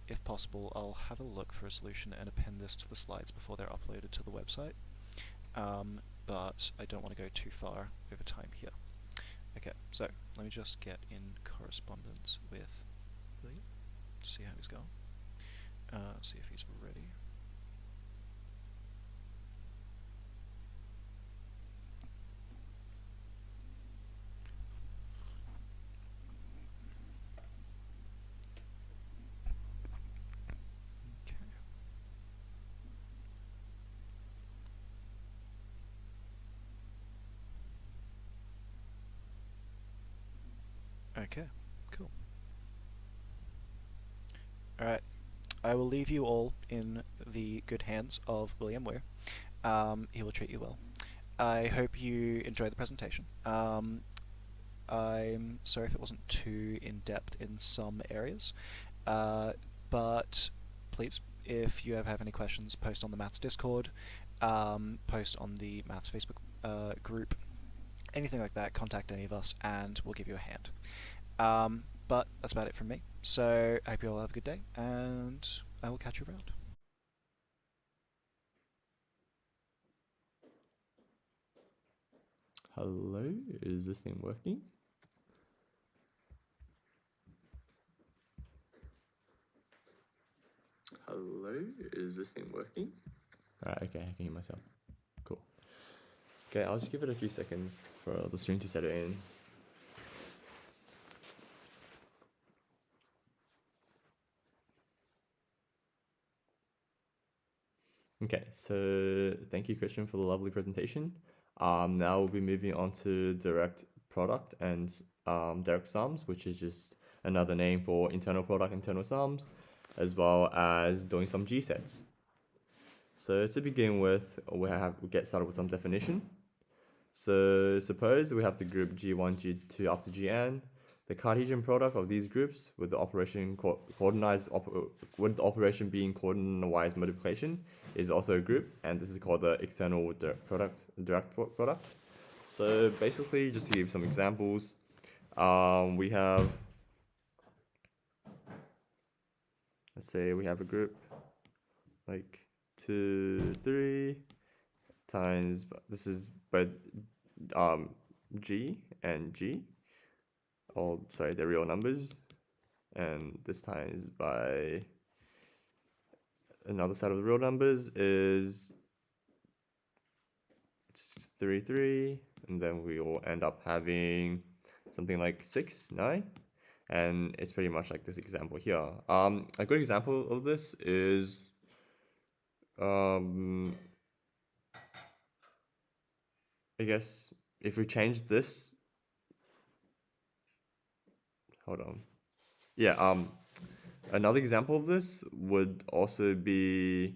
If possible, I'll have a look for a solution and append this to the slides before they're uploaded to the website. But I don't want to go too far over time here. Okay, so let me just get in correspondence with William to see how he's going. See if he's ready. Okay, cool. Alright, I will leave you all in the good hands of William Weir. He will treat you well. I hope you enjoyed the presentation. I'm sorry if it wasn't too in-depth in some areas, but please, if you ever have any questions, post on the Maths Discord, post on the Maths Facebook group, anything like that, contact any of us and we'll give you a hand. But that's about it from me. So I hope you all have a good day, and I will catch you around. Hello, is this thing working? Hello, is this thing working? Alright, okay, I can hear myself. Cool. Okay, I'll just give it a few seconds for the stream to settle in. Okay, so thank you, Christian, for the lovely presentation. Now we'll be moving on to direct product and direct sums, which is just another name for internal product, internal sums, as well as doing some G sets. So to begin with, we get started with some definition. So suppose we have the group G1, G2 up to Gn. The Cartesian product of these groups with the operation with the operation being coordinate-wise multiplication is also a group, and this is called the external direct product. So basically, just to give some examples, we have, let's say we have a group like 2, 3 times, this is both G and G, sorry, they're real numbers, and this times by another set of the real numbers is 3, 3, and then we will end up having something like 6, 9, and it's pretty much like this example here. A good example of this is I guess if we change this, hold on. Yeah, another example of this would also be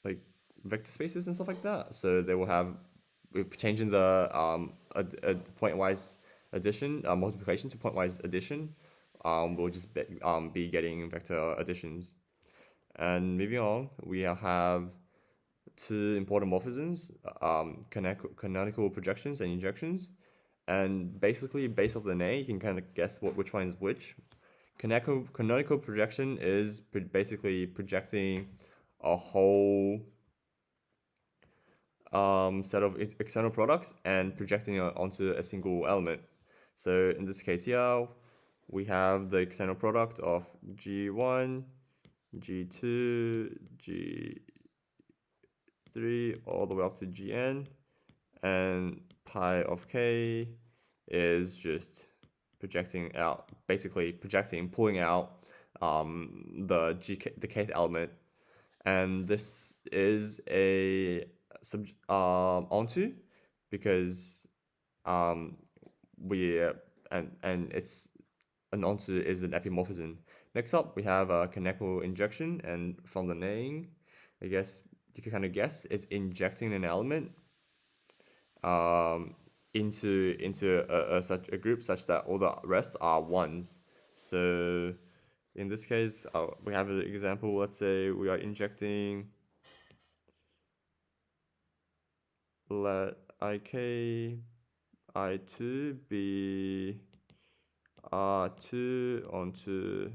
like vector spaces and stuff like that. So they will have, we're changing the pointwise addition, multiplication to pointwise addition. We'll just be getting vector additions. And moving on, we have two important morphisms, canonical projections and injections. And basically, based off the name, you can kind of guess which one is which. Canonical projection is basically projecting a whole set of external products and projecting it onto a single element. So in this case here, we have the external product of G1, G2, G3, all the way up to Gn, and pi of k is just projecting out, basically pulling out the kth element, and this is a onto, because we and it's an onto is an epimorphism. Next up, we have a canonical injection, and from the name, I guess you can kind of guess it's injecting an element into such a group such that all the rest are ones. So in this case, we have an example. Let's say we are injecting, let ik I2 be R2 onto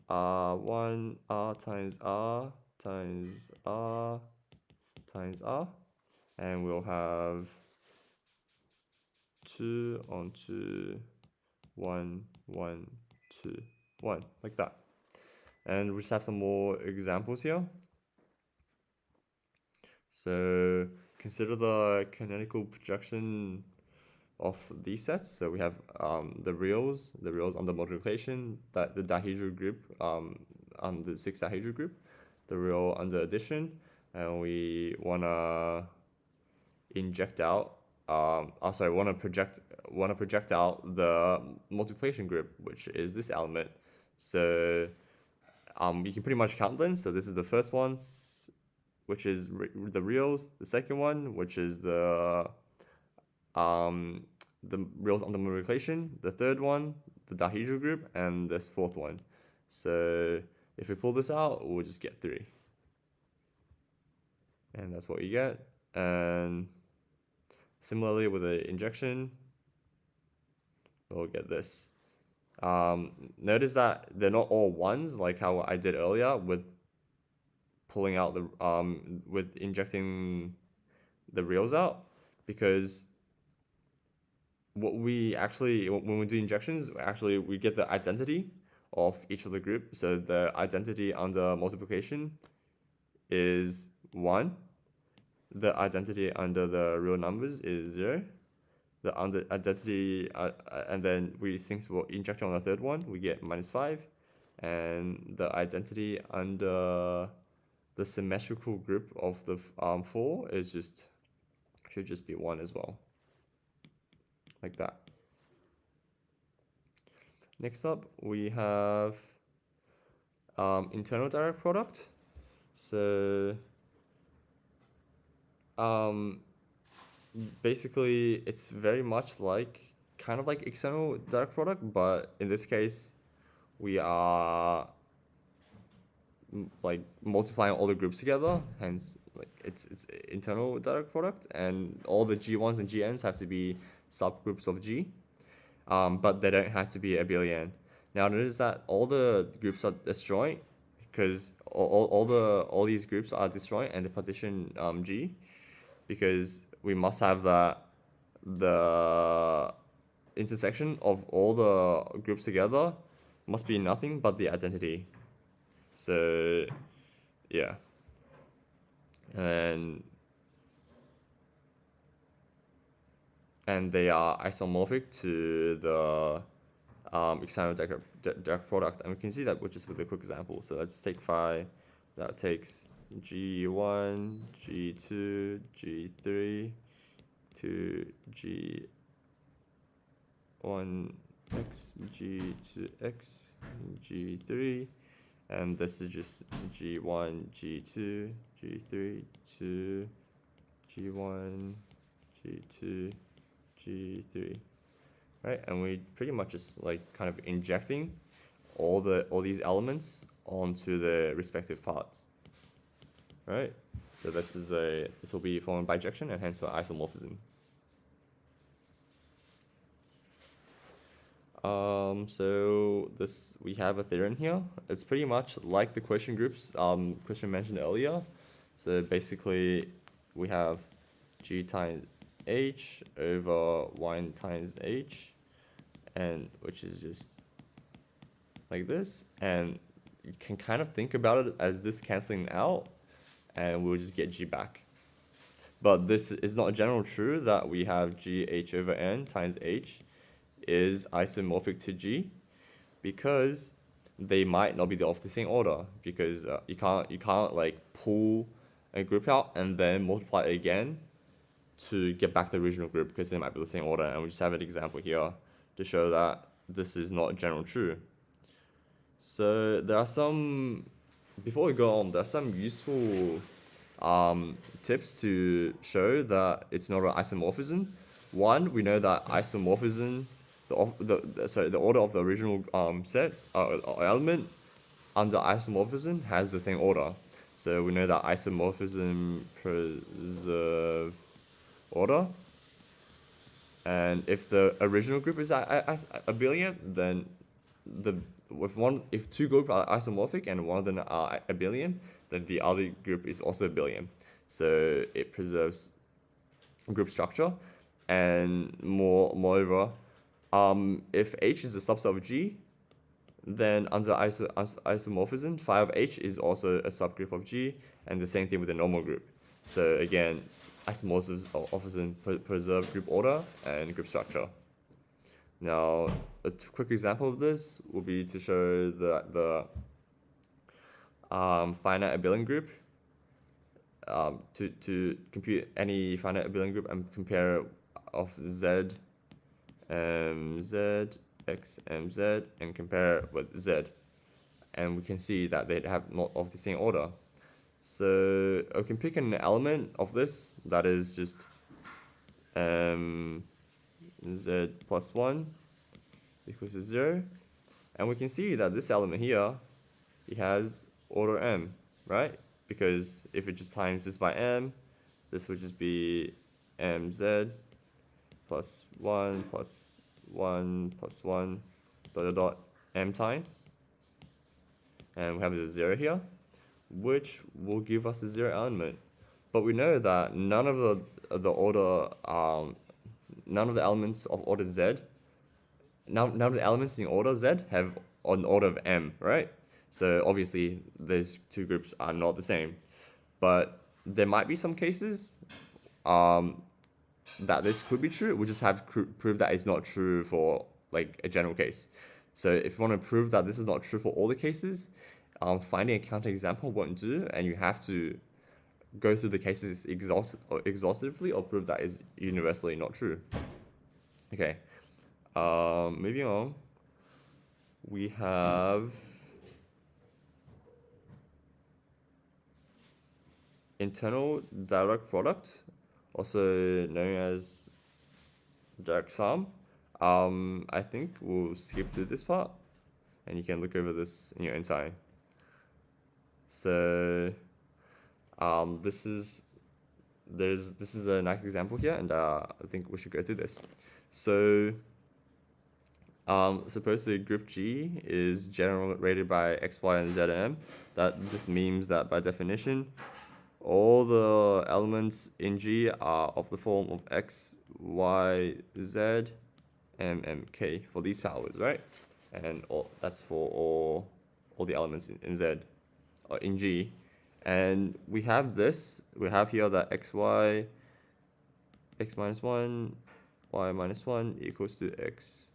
R1, R times R times R times R, and we'll have 2 onto 1, 1, 2, 1, like that. And we just have some more examples here. So consider the canonical projection of these sets. So we have the reals under multiplication, that the dihedral group, the 6 dihedral group, the real under addition, and we wanna inject out, wanna project out the multiplication group, which is this element. So you can pretty much count them. So this is the first one, which is the reals. The second one, which is the reals under multiplication. The third one, the dihedral group, and this fourth one. So if we pull this out, we'll just get 3. And that's what you get. And similarly with the injection, we'll get this. Notice that they're not all ones, like how I did earlier with pulling out the with injecting the reals out, because what we actually, when we do injections, actually we get the identity of each of the group. So the identity under multiplication is 1. The identity under the real numbers is 0. The under identity, and then we think we're injecting on the third one, we get -5. And the identity under the symmetrical group of the 4 is should just be 1 as well, like that. Next up, we have internal direct product. So basically, it's very much like, kind of like external direct product, but in this case, we are like multiplying all the groups together, hence like it's internal direct product, and all the G1s and GNs have to be subgroups of G, but they don't have to be abelian. Now notice that all the groups are disjoint because all these groups are disjoint and they partition G, because we must have the intersection of all the groups together must be nothing but the identity. So yeah, and they are isomorphic to the external direct product, and we can see that just with a quick example. So let's take phi that takes G1, G2, G3 to G1x, G2x, G3, and this is just G1, G2, G3 to G1, G2, G3, right? And we pretty much just like kind of injecting all these elements onto the respective parts, right? So this will be formed by bijection and hence isomorphism. So we have a theorem here. It's pretty much like the question groups question mentioned earlier. So basically we have G times H over 1 times H, and which is just like this, and you can kind of think about it as this canceling out, and we'll just get G back. But this is not general true that we have GH over N times H is isomorphic to G, because they might not be of the same order, because you can't like pull a group out and then multiply it again to get back the original group, because they might be the same order. And we just have an example here to show that this is not general true. So there are some, before we go on, there are some useful tips to show that it's not an isomorphism. One, we know that isomorphism, the order of the original set element under isomorphism has the same order. So we know that isomorphism preserve order, and if the original group is abelian, then if two groups are isomorphic and one of them are abelian, then the other group is also abelian. So it preserves group structure, and moreover, if H is a subset of G, then under isomorphism, phi of H is also a subgroup of G, and the same thing with the normal group. So again, isomorphism preserve group order and group structure. Now, a quick example of this will be to show the finite abelian group. To compute any finite abelian group and compare of Z, Z, X, Z, and compare it with Z, and we can see that they have not of the same order. So I can pick an element of this that is just Z plus 1 equals to 0, and we can see that this element here, it has order m, right? Because if it just times this by m, this would just be mz plus 1 plus 1 plus 1 dot m times, and we have the 0 here, which will give us a 0 element. But we know that none of the elements of order z, none of the elements in order z have an order of m, right? So obviously those two groups are not the same. But there might be some cases that this could be true. We just have to prove that it's not true for like a general case. So if you want to prove that this is not true for all the cases, finding a counterexample won't do, and you have to go through the cases exhaustively or prove that is universally not true. Okay, moving on. We have internal direct product, also known as direct sum. I think we'll skip through this part, and you can look over this in your own time. So this is a nice example here, and I think we should go through this. So suppose the group G is generated by X, Y, and Z and M. This means that by definition, all the elements in G are of the form of X, Y, Z, M, M, K for these powers, right? And that's for all the elements in Z or in G. And we have here that X minus 1, Y minus 1 equals to X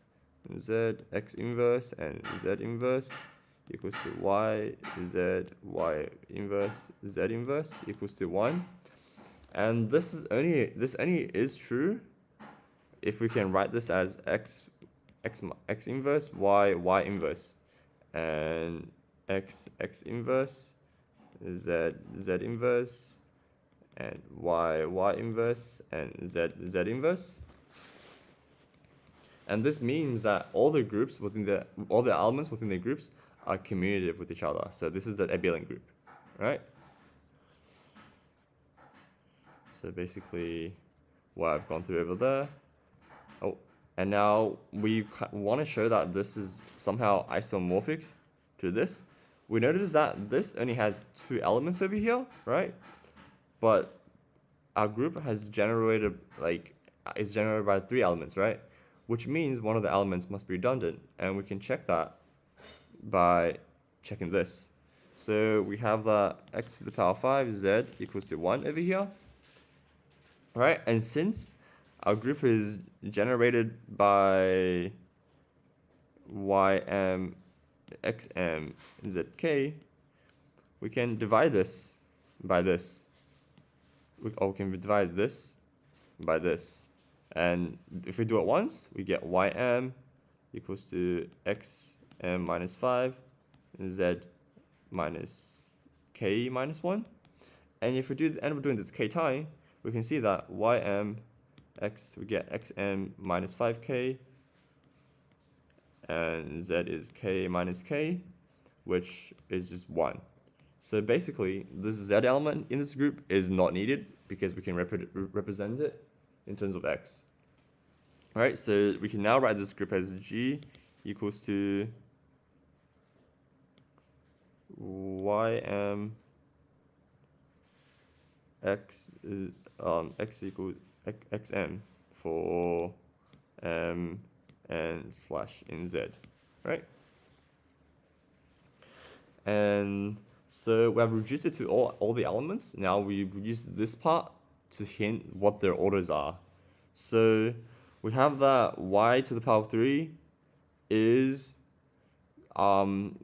inverse, and Z inverse equals to Y inverse, Z inverse equals to 1. And this only is true if we can write this as X inverse, Y inverse, and X inverse, Z inverse, and Y inverse, and Z inverse. And this means that all the elements within the groups are commutative with each other. So this is the abelian group, right? So basically, what I've gone through over there. Oh, and now we want to show that this is somehow isomorphic to this. We notice that this only has 2 elements over here, right? But our group is generated by 3 elements, right? Which means one of the elements must be redundant, and we can check that by checking this. So we have that x to the power 5 z equals to 1 over here, right? And since our group is generated by ym, xm, and zk, we can divide this by this. We can divide this by this. And if we do it once, we get ym equals to xm minus 5 and z minus k minus 1. And if we end up doing this k time, we can see that we get xm minus 5k, and z is k minus k, which is just 1. So basically, this z element in this group is not needed because we can represent it in terms of x. All right, so we can now write this group as G equals to ym x equals xm for m and slash in z, right? And so we have reduced it to all the elements. Now we use this part to hint what their orders are. So we have that y to the power of 3 is 1.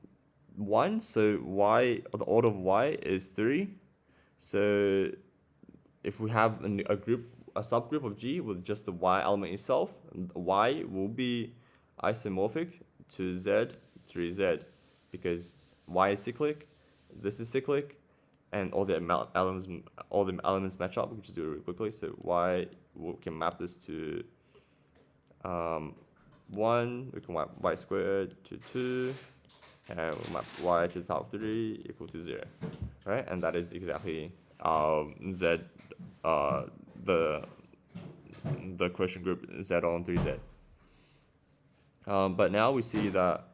So the order of y is 3. So if we have a subgroup of G with just the y element itself, y will be isomorphic to z 3z because y is cyclic, this is cyclic, and all the elements match up. We can just do it really quickly. So we can map this to 1. We can map y squared to 2, and we'll map y to the power of 3 equal to 0, right? And that is exactly z, the quotient group z on 3z. But now we see that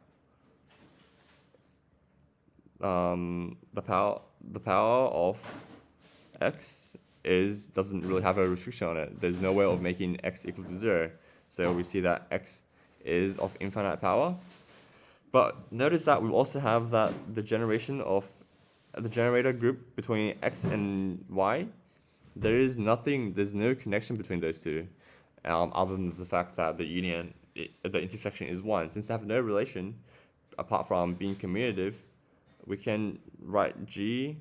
the power of x doesn't really have a restriction on it. There's no way of making x equal to 0. So we see that x is of infinite power. But notice that we also have that the generator group between x and y, there's no connection between those two, other than the fact that the intersection is 1. Since they have no relation, apart from being commutative, we can write G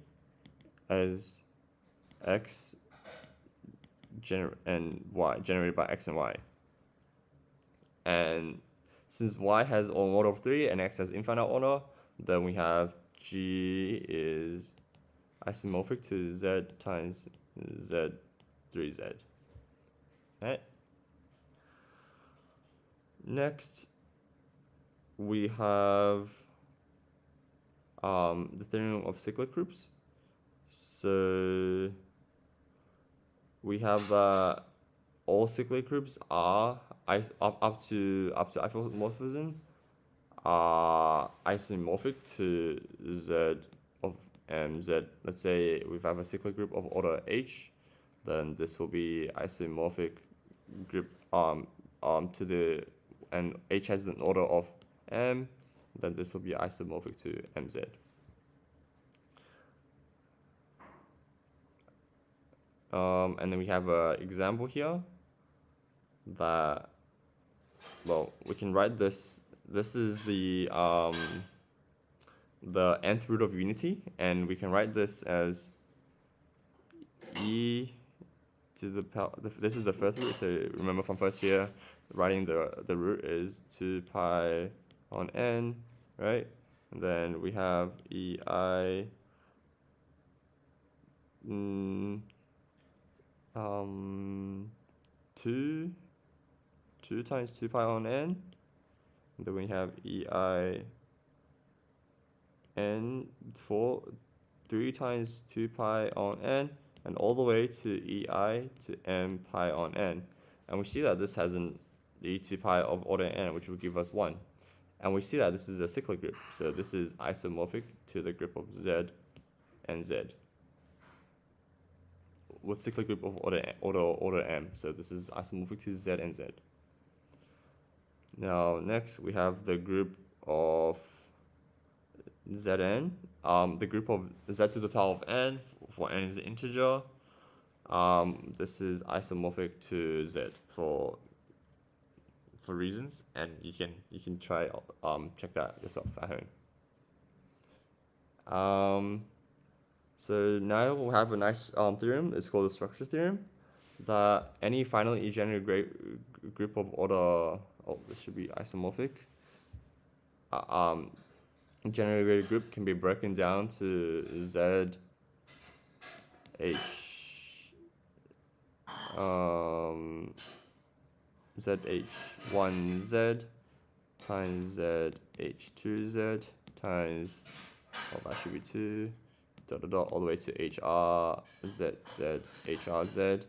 as x and y, generated by x and y. And since y has an order of 3 and x has infinite order, then we have G is isomorphic to z times z 3z. Right? Next, we have the theorem of cyclic groups. So we have that all cyclic groups are up to isomorphism are isomorphic to Z of Z. Let's say we have a cyclic group of order H, then this will be isomorphic group to the, and H has an order of M, then this will be isomorphic to MZ. And then we have an example here that, well, we can write this. This is the nth root of unity, and we can write this as e to the power. This is the first root. So remember from first year, writing the root is 2 pi on n, right? And then we have ei 2 times 2 pi on n. And then we have ei n 3 times 2 pi on n, and all the way to ei to m pi on n. And we see that this has an e2 pi of order n, which will give us 1. And we see that this is a cyclic group. So this is isomorphic to the group of Z and Z, with cyclic group of order m. So this is isomorphic to Z and Z. Now next we have the group of Zn, the group of Z to the power of n, for n is an integer. This is isomorphic to Z for reasons, and you can try check that yourself at home. So now we'll have a nice theorem. It's called the structure theorem, that any finally degenerate group of order, this should be isomorphic, generated group can be broken down to Z H ZH1Z times ZH2Z times, that should be 2, all the way to HRZZ, HRZ,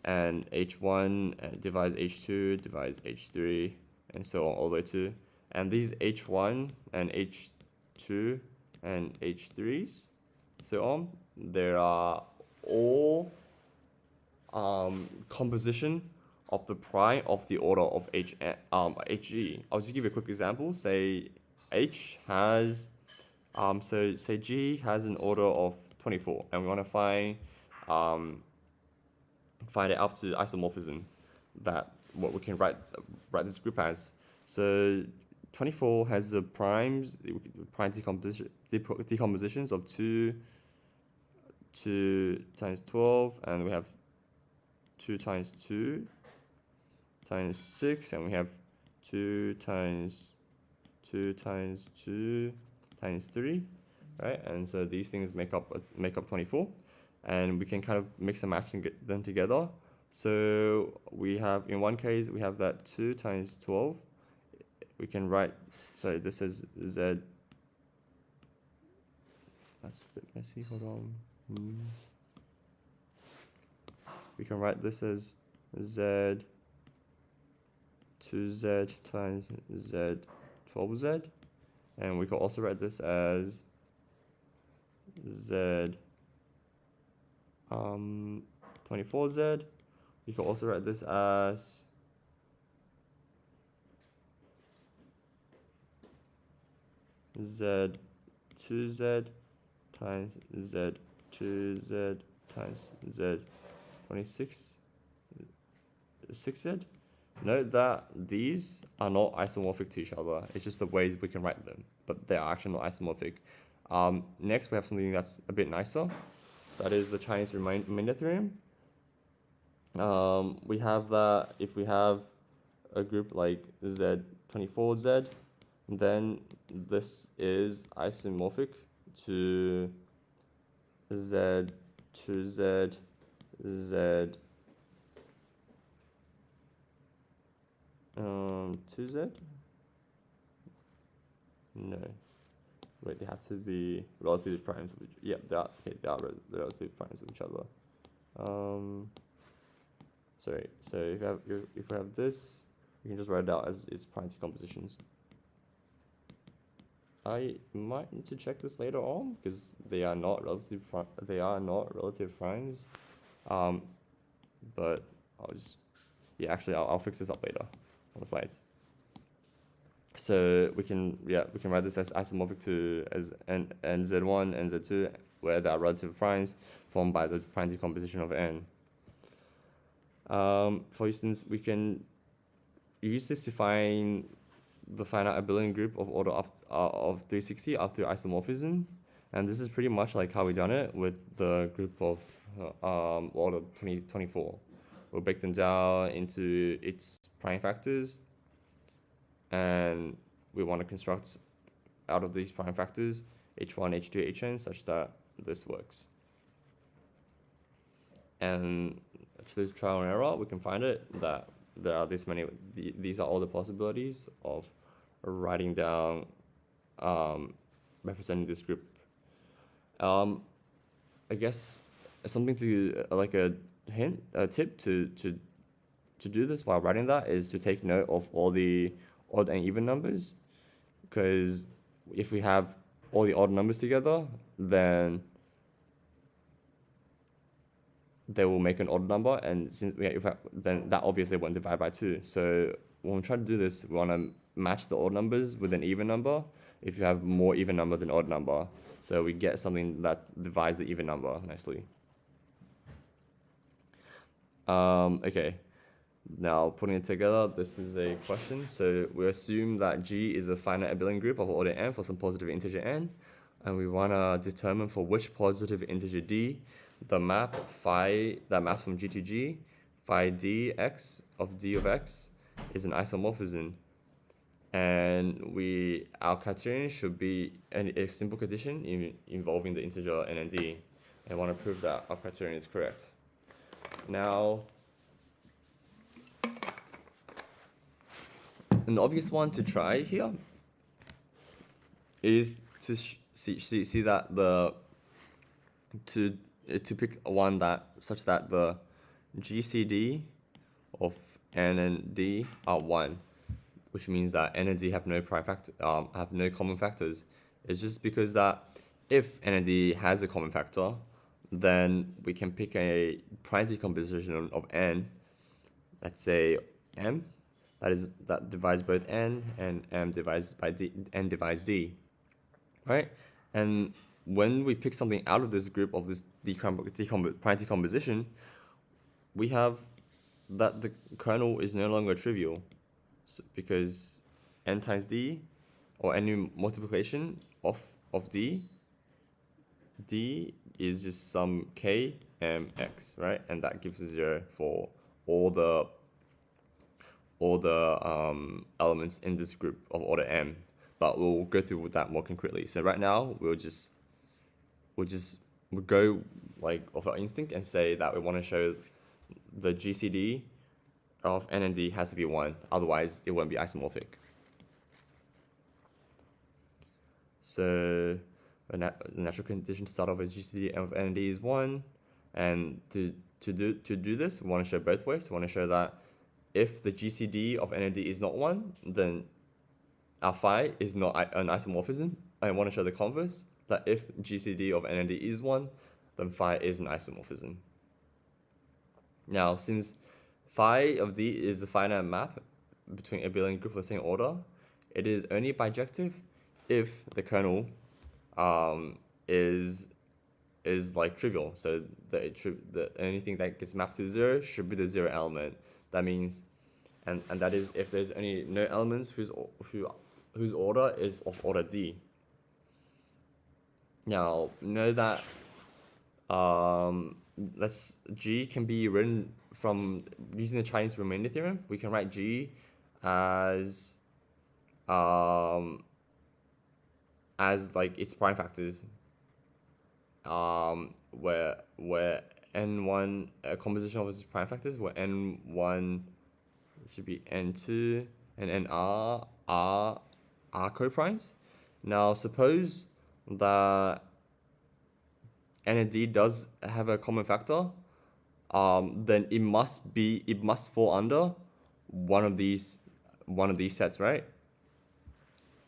and H1 divides H2 divides H3, and so on all the way to, and these H1 and H2 and H3s, so on, there are all composition of the prime of the order of HG. I'll just give you a quick example. Say H has, so say G has an order of 24, and we want to find it up to isomorphism, that what we can write this group as. So 24 has the prime decompositions of 2 times 12, and we have 2 times 2 times 6, and we have 2 times 2 times 2 times 3, right? And so these things make up 24, and we can kind of mix and match and get them together. So we have, in one case, we have that 2 times 12. We can write, sorry, this is Z. That's a bit messy, hold on. We can write this as Z 2Z times Z 12Z, and we can also write this as Z 24Z. We can also write this as Z 2Z times Z 2Z times Z 26 6Z. Note that these are not isomorphic to each other. It's just the ways we can write them, but they are actually not isomorphic. Next, we have something that's a bit nicer. That is the Chinese remainder theorem. We have that if we have a group like Z24Z, then this is isomorphic to Z2Z, Z 2Z? No. Wait, they have to be relative primes of each. Yeah, they are. Okay, they are relative primes of each other. Sorry. So if we have this, we can just write it out as its prime decompositions. I might need to check this later on because they are not relative primes. But I'll just actually I'll fix this up later on the slides. So we can write this as isomorphic to as n z1 and z2 where they are relative primes formed by the prime decomposition of n. For instance, we can use this to find the finite abelian group of order of 360 after isomorphism, and this is pretty much like how we done it with the group of order 2024. We'll break them down into its prime factors, and we want to construct out of these prime factors h1, h2, hn such that this works. And through trial and error, we can find it that there are this many. These are all the possibilities of writing down, representing this group. I guess something to like a tip to do this while writing that is to take note of all the odd and even numbers, because if we have all the odd numbers together, then they will make an odd number, and since then that obviously won't divide by 2. So when we try to do this, we want to match the odd numbers with an even number if you have more even number than odd number. So we get something that divides the even number nicely. Okay, now putting it together, this is a question. So we assume that G is a finite abelian group of order n for some positive integer n, and we want to determine for which positive integer d the map phi that maps from G to G, phi dx of d of x is an isomorphism. And our criterion should be a simple condition involving the integer n and d, and want to prove that our criterion is correct. Now, an obvious one to try here is to see that to pick one that such that the GCD of n and d are 1, which means that n and d have no have no common factors. It's just because that if n and d has a common factor, then we can pick a prime decomposition of n, let's say m, that divides both n, and m divides by d, n divides d, right? And when we pick something out of this group of this prime decomposition, we have that the kernel is no longer trivial, because n times d, or any multiplication of d is just some k m x, right? And that gives 0 for all the elements in this group of order m. But we'll go through with that more concretely. So right now we'll go like off our instinct and say that we want to show the GCD of n and d has to be 1, otherwise it won't be isomorphic. So the natural condition to start off as GCD of n and d is 1, and to do this, we want to show both ways. We want to show that if the GCD of n and d is not 1, then our phi is not an isomorphism. I want to show the converse, that if GCD of n and d is 1, then phi is an isomorphism. Now, since phi of d is the finite map between abelian group of the same order, it is only bijective if the kernel is like trivial. So the anything that gets mapped to 0 should be the 0 element. That means, and that is if there's only no elements whose order is of order d. Now, know that G can be written from using the Chinese remainder theorem. We can write G as like its prime factors, where n1 a composition of its prime factors, where n1 should be n2 and n are co-primes, Now, suppose that N and D does have a common factor, then it must fall under one of these sets, right?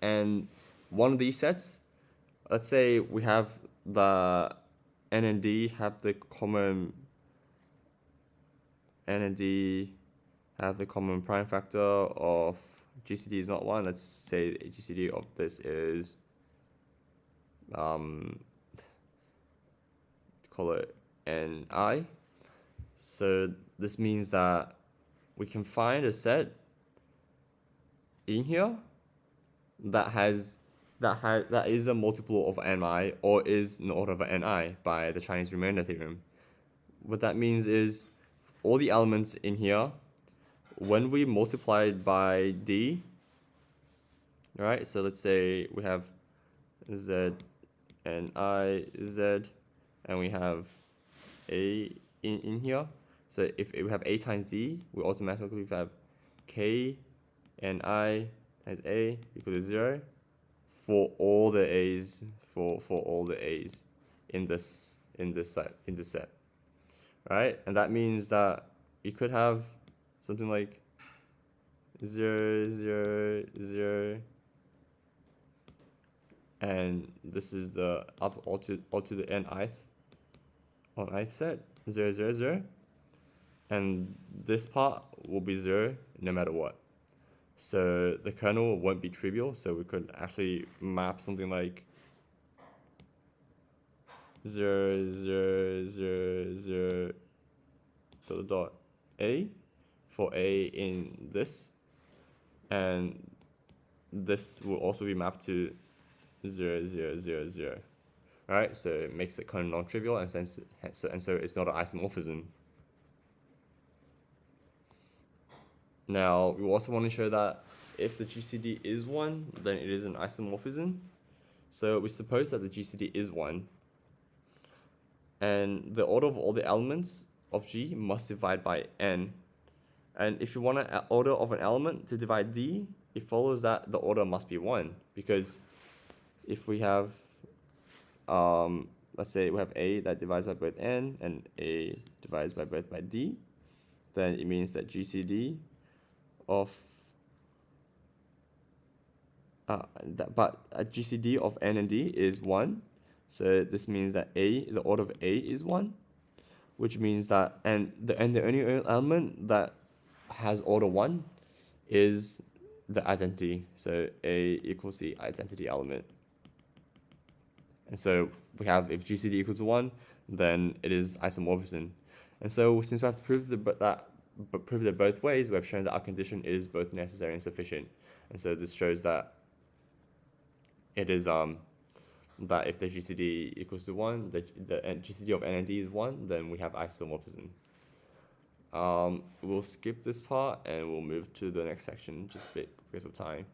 And one of these sets, let's say we have the N and D have the common prime factor of GCD is not 1. Let's say GCD of this is call it Ni. So this means that we can find a set in here that is a multiple of Ni or is an order of Ni by the Chinese remainder theorem. What that means is all the elements in here, when we multiply it by D, right? So let's say we have Z and I, Z, and we have A in here. So if we have A times D, we automatically have K and I times A equal to 0 for all the A's in this set. Right? And that means that you could have something like 0, 0, 0, and this is the up all to the nth set, 0, 0, 0, and this part will be 0 no matter what. So the kernel won't be trivial, so we could actually map something like 0, 0, 0, 0, dot A for A in this, and this will also be mapped to 0, 0, 0, 0. Right? So it makes it kind of non-trivial, and so it's not an isomorphism. Now, we also want to show that if the GCD is 1, then it is an isomorphism. So we suppose that the GCD is 1, and the order of all the elements of G must divide by n. And if you want an order of an element to divide D, it follows that the order must be 1, because if we have, let's say we have A that divides by both n and A divides by both by D, then it means that GCD of GCD of n and D is 1. So this means that the order of A is 1, which means that and the only element that has order 1 is the identity. So A equals the identity element. And so we have, if GCD equals to 1, then it is isomorphism. And so since we have to prove that both ways, we have shown that our condition is both necessary and sufficient. And so this shows that it is that if the GCD equals to 1, the GCD of n and D is 1, then we have isomorphism. We'll skip this part and we'll move to the next section just because of time.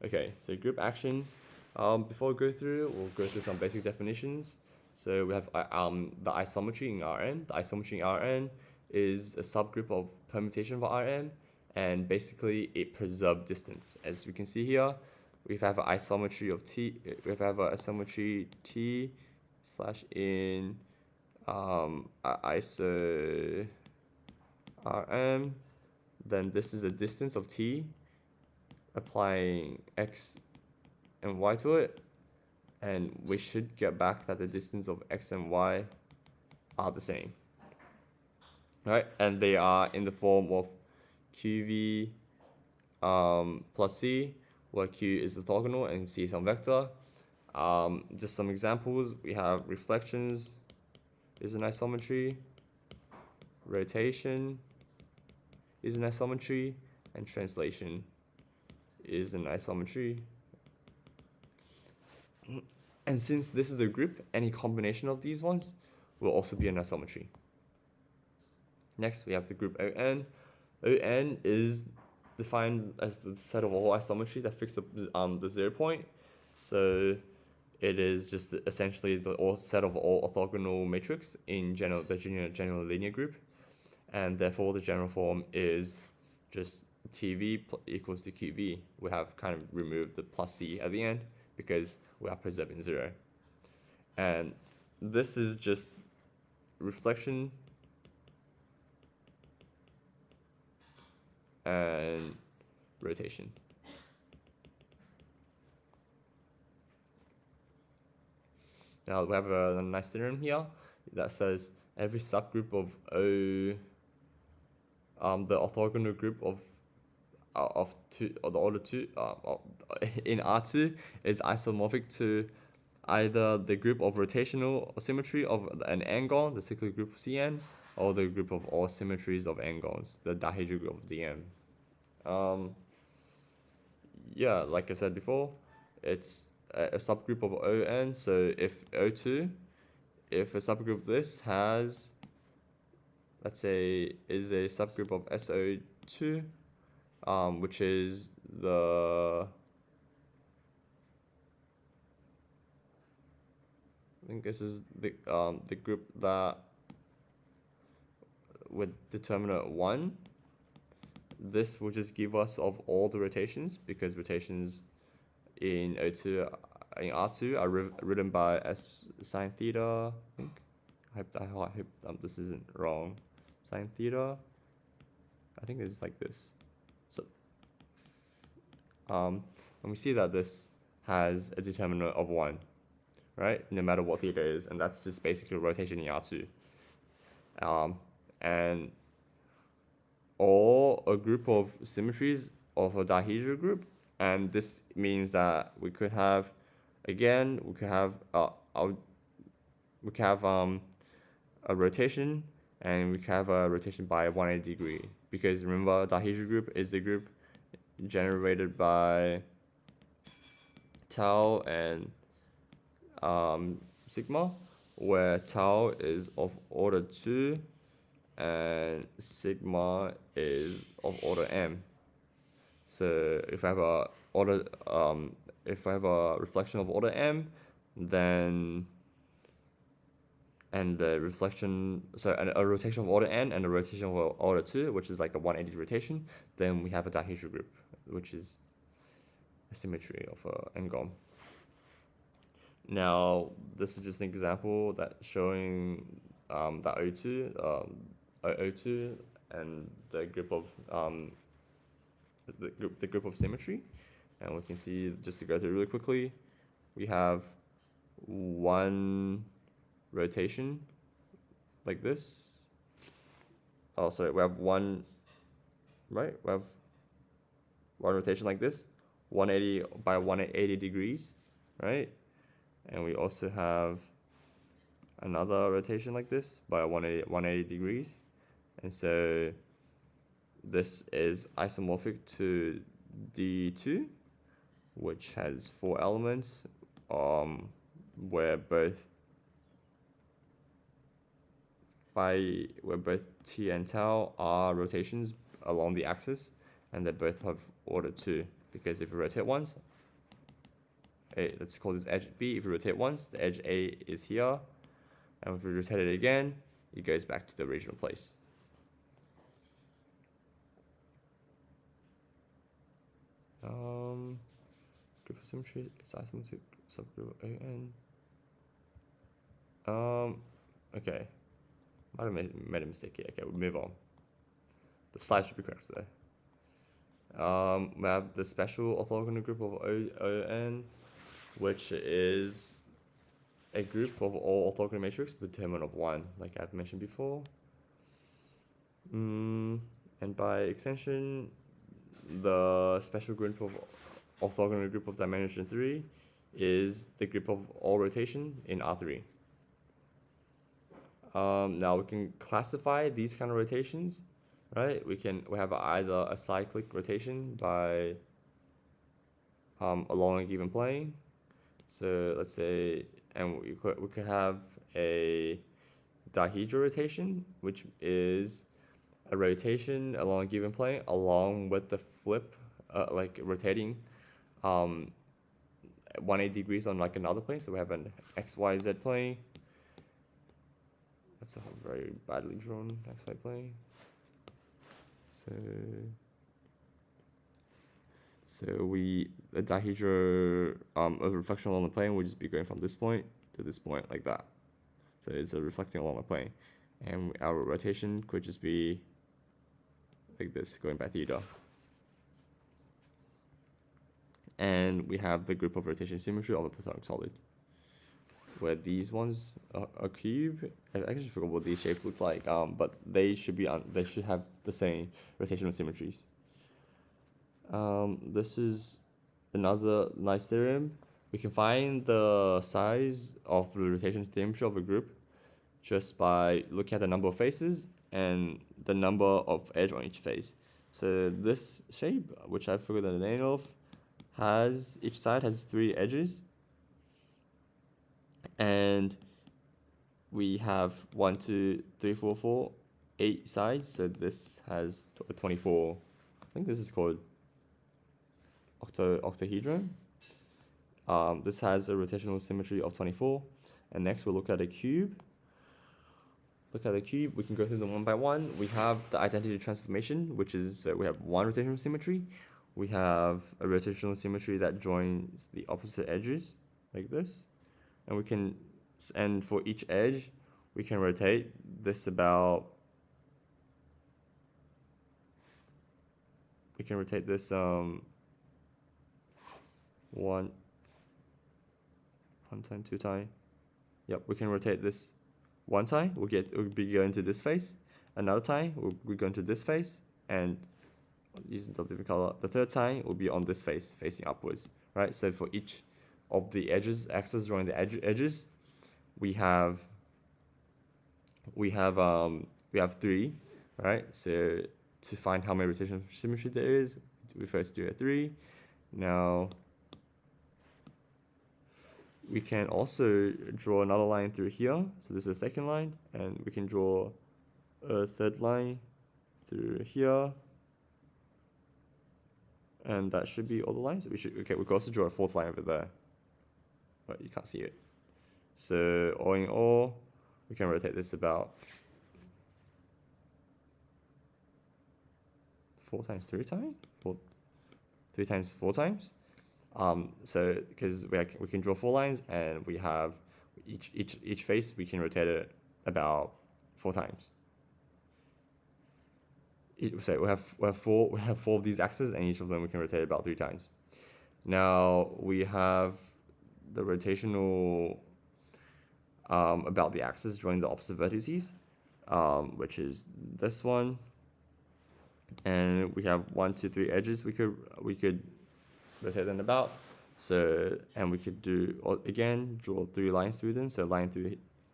Okay, so group action. Before we go through, we'll go through some basic definitions. So we have the isometry in Rn. The isometry in Rn is a subgroup of permutation for Rn, and basically it preserves distance. As we can see here, we have an isometry of T. We have an isometry T slash in iso Rm. Then this is the distance of T, applying x and y to it, and we should get back that the distance of x and y are the same. Right, and they are in the form of qv plus c, where q is orthogonal and c is some vector. Just some examples: we have reflections is an isometry, rotation is an isometry, and translation is an isometry. And since this is a group, any combination of these ones will also be an isometry. Next, we have the group ON. ON is defined as the set of all isometry that fix the 0 point. So it is just essentially the set of all orthogonal matrix in the general linear group. And therefore, the general form is just TV equals to QV. We have kind of removed the plus C at the end, because we are preserving 0. And this is just reflection and rotation. Now we have a nice theorem here that says every subgroup of O, the orthogonal group of two, or the order 2 in R2 is isomorphic to either the group of rotational symmetry of an angle, the cyclic group of Cn, or the group of all symmetries of angles, the dihedral group of Dn. Yeah, like I said before, it's a subgroup of On. So if O2, if a subgroup of this has, let's say, is a subgroup of SO2, which is I think this is the group that with determinant 1, this will just give us of all the rotations, because rotations in O2 in R2 are written by S sine theta, I think. I hope this isn't wrong. Sine theta, I think it's like this. So and we see that this has a determinant of 1, right? No matter what theta is, and that's just basically rotation in R2. And or a group of symmetries of a dihedral group, and this means that we could have, again, we could have a rotation, and we could have a rotation by 180 degree, because remember, dihedral group is the group generated by tau and sigma, where tau is of order 2 and sigma is of order m. So if I have a reflection of order m, then a rotation of order n and a rotation of order 2, which is like a 180 rotation, then we have a dihedral group, which is a symmetry of an angle. Now, this is just an example that showing that O2 and the group of the group of symmetry, and we can see, just to go through really quickly, we have one rotation like this. Oh, sorry, we have one, right? We have one rotation like this, 180 by 180 degrees, right? And we also have another rotation like this by 180 degrees. And so this is isomorphic to D2, which has 4 elements, where both T and tau are rotations along the axis, and they both have order 2, because if we rotate once, let's call this edge B. If we rotate once, the edge A is here, and if we rotate it again, it goes back to the original place. Group of symmetry is isomorphic subgroup of AN. Okay. Might have made a mistake here. Okay, we'll move on. The slide should be correct though. We have the special orthogonal group of ON, which is a group of all orthogonal matrix with determinant of 1, like I've mentioned before. And by extension, the special group of orthogonal group of dimension 3 is the group of all rotation in R3. Now we can classify these kind of rotations, right? We have either a cyclic rotation by along a given plane. So let's say, and we could have a dihedral rotation, which is a rotation along a given plane along with the flip, like rotating 180 degrees on like another plane. So we have an XYZ plane. That's a very badly drawn So a dihedral, a reflection along the plane would just be going from this point to this point like that. So it's reflecting along the plane. And our rotation could just be like this, going by theta. And we have the group of rotation symmetry of a platonic solid, where these ones are a cube. I actually forgot what these shapes look like, but they should have the same rotational symmetries. This is another nice theorem. We can find the size of the rotation symmetry of a group just by looking at the number of faces and the number of edge on each face. So this shape, which I forgot the name of, each side has 3 edges, and we have 1, 2, 3, 4, 4, 8 sides. So this has 24. I think this is called octahedron. This has a rotational symmetry of 24. And next we'll look at a cube. We can go through them one by one. We have the identity transformation, which is we have one rotational symmetry. We have a rotational symmetry that joins the opposite edges like this. And for each edge, we can rotate this about. We can rotate this one time, 2 time. Yep, we can rotate this 1 time. We'll be going to this face. Another time we'll go into this face, and using the different color. The 3rd time will be on this face, facing upwards. Right. So for each of the axes drawing the edges, we have 3. Right. So to find how many rotational symmetry there is, we first do a 3. Now we can also draw another line through here. So this is the 2nd line, and we can draw a 3rd line through here. And that should be all the lines. We can also draw a 4th line over there, but you can't see it. So all in all, we can rotate this about 4 times 3 times, 3 times 4 times. So because we can draw 4 lines, and we have each face we can rotate it about 4 times. So we have 4 of these axes, and each of them we can rotate about 3 times. Now we have the rotational about the axis drawing the opposite vertices, which is this one. And we have 1, 2, 3 edges we could rotate them about. So, and we could do again draw 3 lines through them. So line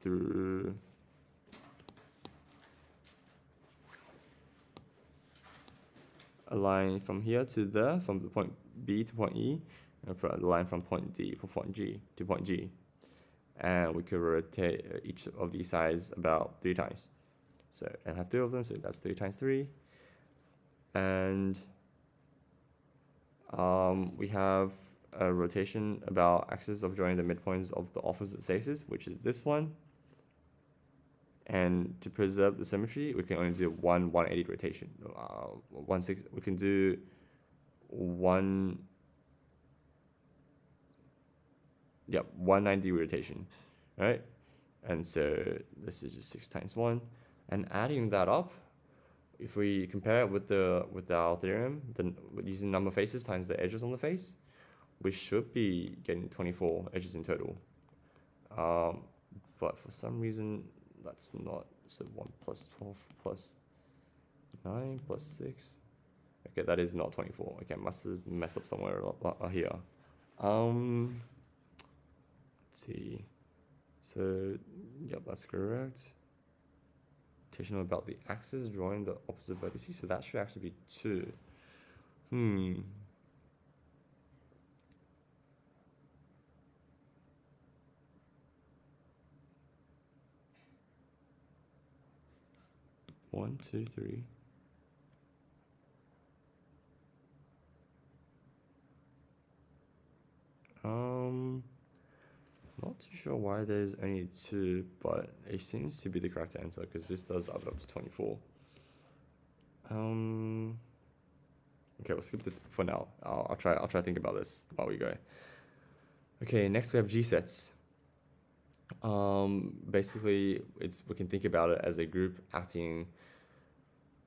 through a line from here to there, from the point B to point E, and for a line from point D to point G to point G. And we could rotate each of these sides about 3 times. So, and have 3 of them, so that's 3 times 3. And we have a rotation about axis of drawing the midpoints of the opposite faces, which is this one. And to preserve the symmetry, we can only do 180 rotation. We can do 190 rotation, right? And so this is just 6 times 1. And adding that up, if we compare it with our theorem, then using number of faces times the edges on the face, we should be getting 24 edges in total. But for some reason, that's not. So 1 plus 12 plus 9 plus 6. Okay, that is not 24. Okay, I must have messed up somewhere here. Let's see. So, yep, that's correct. Rotation about the axis drawing the opposite vertices. So that should actually be 2. 1, 2, 3. Not too sure why there's only 2, but it seems to be the correct answer because this does add up to 24. Okay, we'll skip this for now. I'll try to think about this while we go. Okay, next we have G sets. Basically, we can think about it as a group acting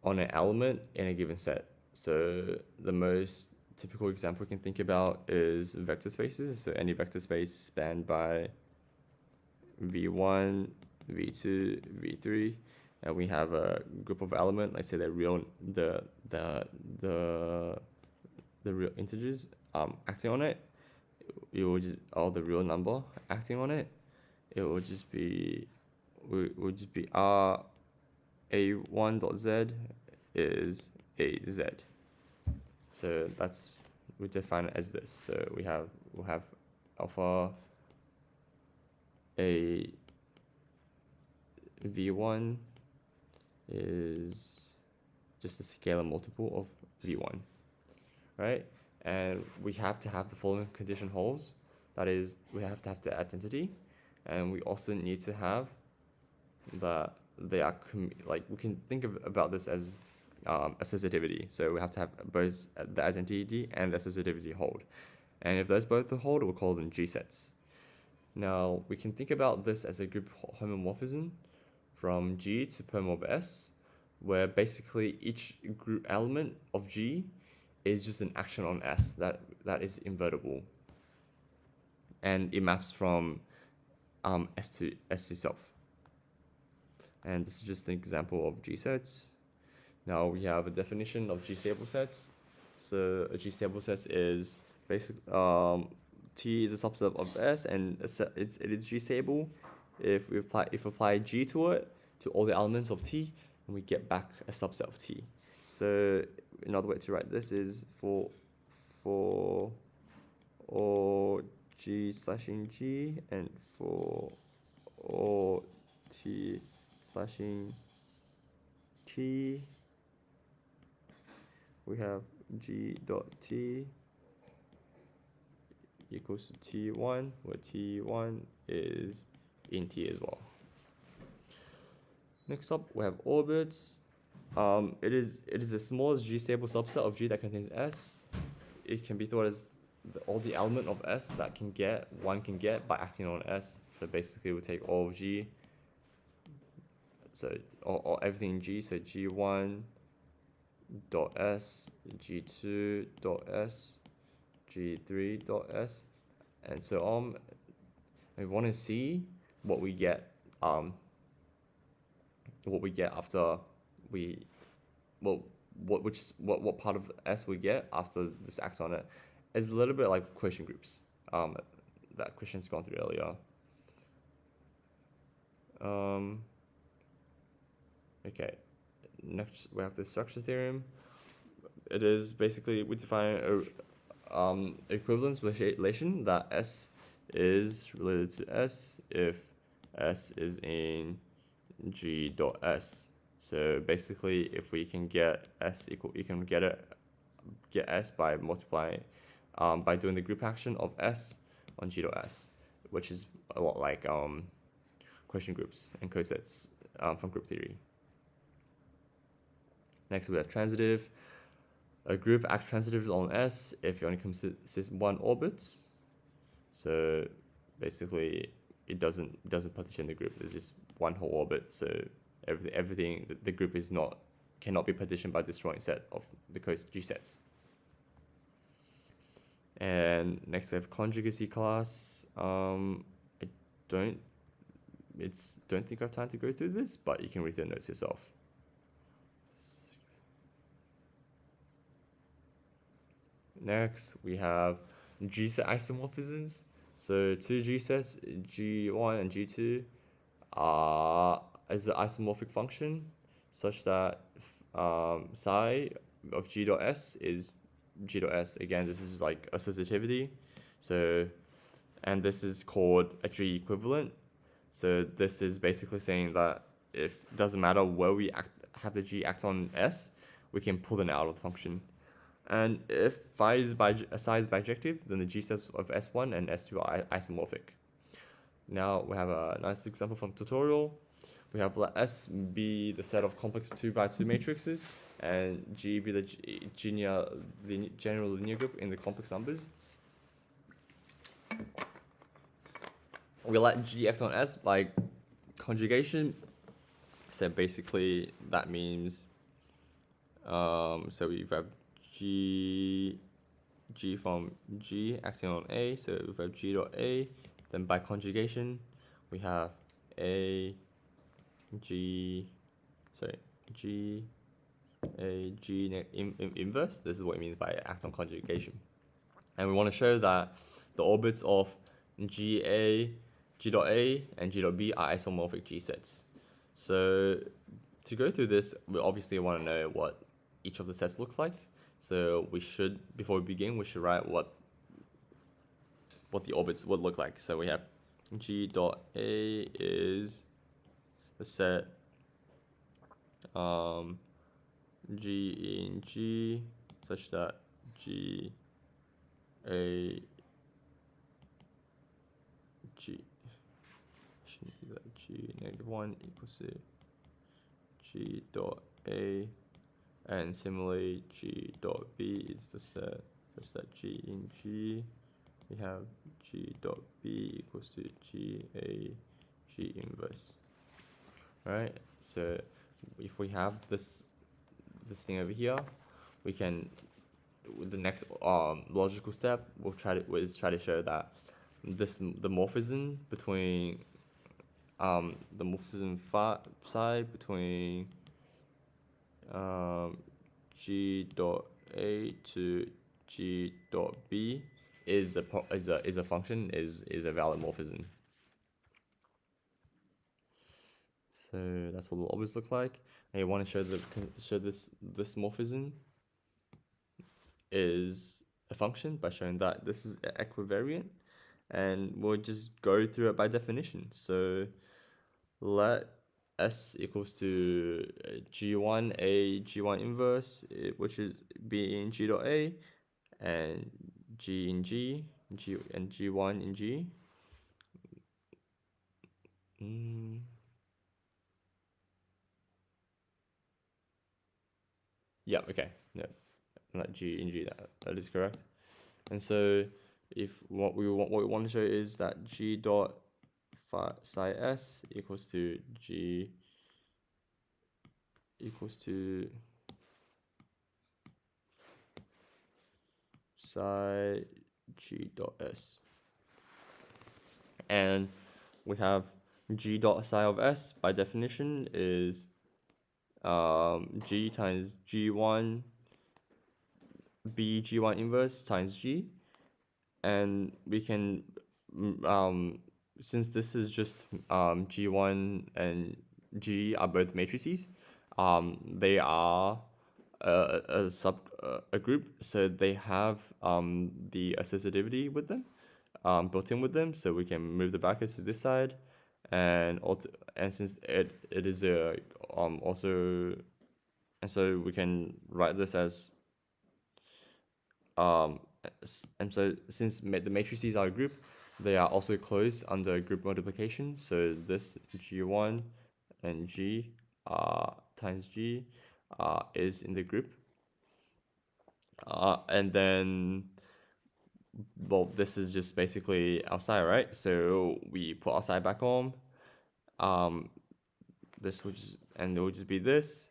on an element in a given set. So the most typical example we can think about is vector spaces. So any vector space spanned by v1, v2, v3, and we have a group of element. Let's say the real integers acting on it. It will just the real number acting on it. It will just be r a1.z is a z. So we define it as this. So we'll have alpha a v1 is just a scalar multiple of v1, right? And we have to have the following condition holds. That is, we have to have the identity, and we also need to have that they are we can think about this as associativity. So we have to have both the identity and the associativity hold. And if those both hold, we'll call them G sets. Now, we can think about this as a group homomorphism from G to permorph S, where basically each group element of G is just an action on S that is invertible. And it maps from S to self. And this is just an example of G sets. Now we have a definition of G stable sets. So a G stable set is basically T is a subset of S, and it is G stable if we apply G to it, to all the elements of T, and we get back a subset of T. So another way to write this is for all G/in G and for all T/in T, we have G dot T equals to T1, where T1 is in T as well. Next up, we have orbits. It is the smallest G stable subset of G that contains S. It can be thought as all the element of S that one can get by acting on S. So basically, we take all of G. So everything in G. So G1 dot S, G2 dot S, G3 dot S, and so on. And we want to see what we get. What we get after what part of S we get after this acts on it. It's a little bit like quotient groups that Christian's gone through earlier. Okay, next we have the structure theorem. It is basically, we define a equivalence relation that S is related to S if S is in G dot S. So basically, if we can get S equal, you can get S by multiplying, by doing the group action of S on G dot S, which is a lot like quotient groups and cosets from group theory. Next, we have transitive. A group acts transitive on S if it only consists one orbit. So basically, it doesn't partition the group. There's just one whole orbit. So everything the group cannot be partitioned by destroying set of the G sets. And next we have conjugacy class. I don't think I have time to go through this, but you can read the notes yourself. Next, we have G set isomorphisms. So two G sets, G1 and G2, is an isomorphic function such that psi of G dot S is G dot S. Again, this is like associativity. So, and this is called a G equivalent. So this is basically saying that if it doesn't matter where we have the G act on S, we can pull them out of the function. And if psi is bijective, then the G sets of S1 and S2 are isomorphic. Now we have a nice example from tutorial we have let S be the set of complex 2x2 matrices, and G be the general linear group in the complex numbers. We let G act on S by conjugation. So basically that means, so we have G from G acting on A, so we have G dot A, then by conjugation we have A, G, sorry, G, A, G inverse. This is what it means by act on conjugation. And we want to show that the orbits of GA, G dot A, and G dot B are isomorphic G sets. So to go through this, we obviously want to know what each of the sets look like. So we should, before we begin, we should write what the orbits would look like. So we have G dot A is the set G in G such that G A G shouldn't be that G -1 equals to G dot A, and similarly G dot B is the set such that G in G we have G dot B equals to G A G inverse. Right? So if we have this thing over here, we can, the next logical step we'll try to show that the morphism between the morphism psi between G dot A to G dot B is a function, is a valid morphism. So that's what it'll always look like. And you want to show this morphism is a function by showing that this is equivariant, and we'll just go through it by definition. So let S equals to G1 A G1 inverse, which is B in G dot A, and G in G and G1 in G. Yeah, okay. No, not G in G. That is correct. And so if what we want to show is that G dot psi S equals to G equals to psi G dot S, and we have G dot psi of S by definition is G times G1 B G1 inverse times G, and we can since this is just G1 and G are both matrices, they are a group, so they have the associativity with them built in with them, so we can move the brackets to this side, and since it is a also, and so we can write this as and so since the matrices are a group, they are also closed under group multiplication. So this G1 and G times G is in the group. And then, well, this is just basically our psi, right? So we put our psi back on. This would just, and it would just be this.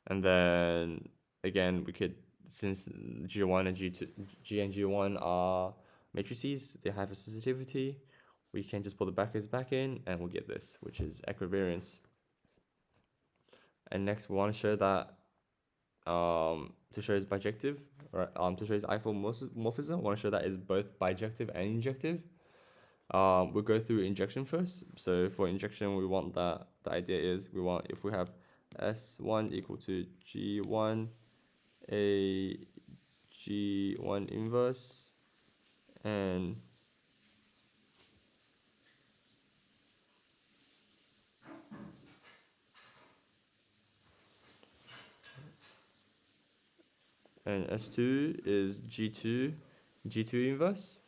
And then again, we could, since G1 and G2, G and G1 are matrices, they have associativity, we can just pull the brackets back in and we'll get this, which is equivariance. And next we want to show that to show is bijective, right? To show is isomorphism, I want to show that is both bijective and injective. We'll go through injection first. So for injection, we want that, the idea is we want, if we have S1 equal to G1 a G1 inverse, and S2 is G2 inverse,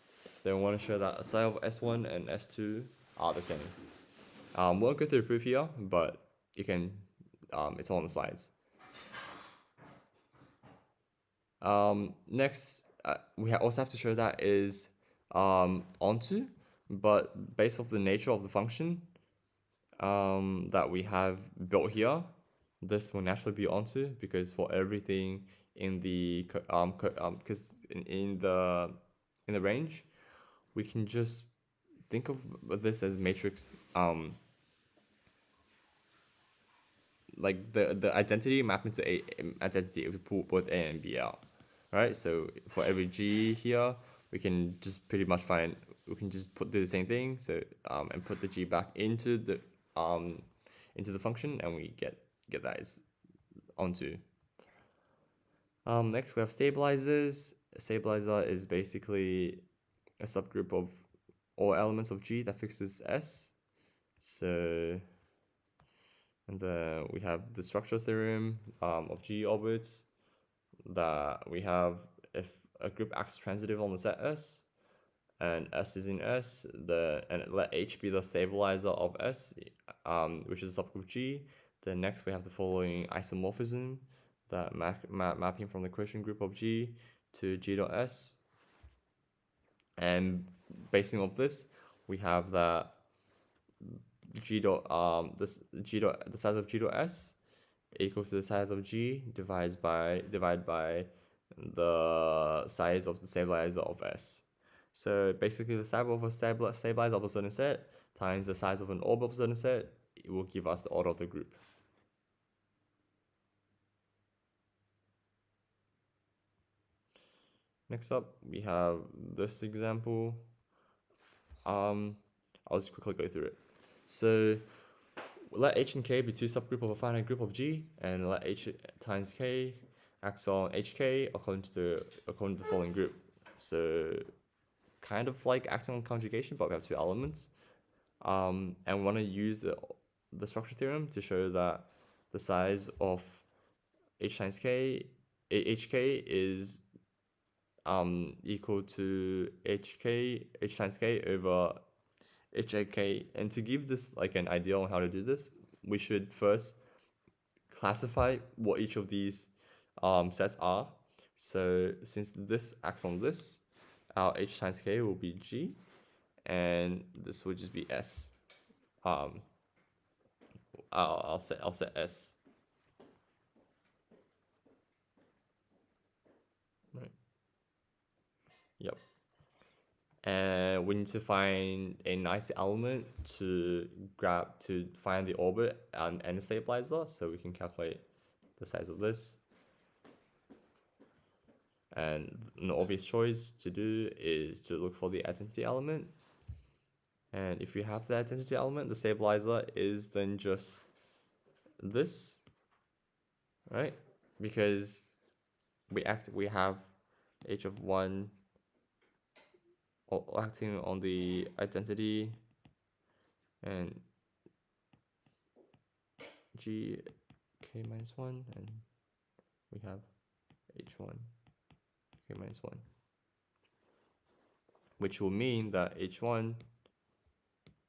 then we want to show that psi of S1 and S2 are the same. We'll go through the proof here, but you can, it's all on the slides. Next, we also have to show that is onto, but based off the nature of the function that we have built here, this will naturally be onto, because for everything in the because in the range, we can just think of this as matrix, like the identity mapping to a identity if we pull both A and B out, right? So for every G here, we can just pretty much we can just do the same thing. So and put the G back into the function, and we get that is onto. Next we have stabilizers. A stabilizer is basically a subgroup of all elements of G that fixes S. So, and then we have the structure theorem of G orbits, that we have if a group acts transitive on the set S and S is in S, and let H be the stabilizer of S, which is a subgroup G, then next we have the following isomorphism, that mapping from the quotient group of G to G dot S. And basing off this, we have that G dot the size of G dot S equals to the size of G divided by the size of the stabilizer of S. So basically, the size of a stabilizer of a certain set times the size of an orb of a certain set, it will give us the order of the group. Next up, we have this example. I'll just quickly go through it. So let H and K be two subgroup of a finite group of G, and let H times K acts on HK according to the following group. So kind of like acting on conjugation, but we have two elements. And we want to use the structure theorem to show that the size of H times K, HK is equal to H times K over HK. And to give this like an idea on how to do this, we should first classify what each of these sets are. So since this acts on this, our H times K will be G, and this would just be S. I'll set S. Right. Yep. And we need to find a nice element to find the orbit and the stabilizer, so we can calculate the size of this. And an obvious choice to do is to look for the identity element. And if we have the identity element, the stabilizer is then just this, right? Because we have H of 1 acting on the identity, and G K minus 1, and we have H1 K minus 1, which will mean that H1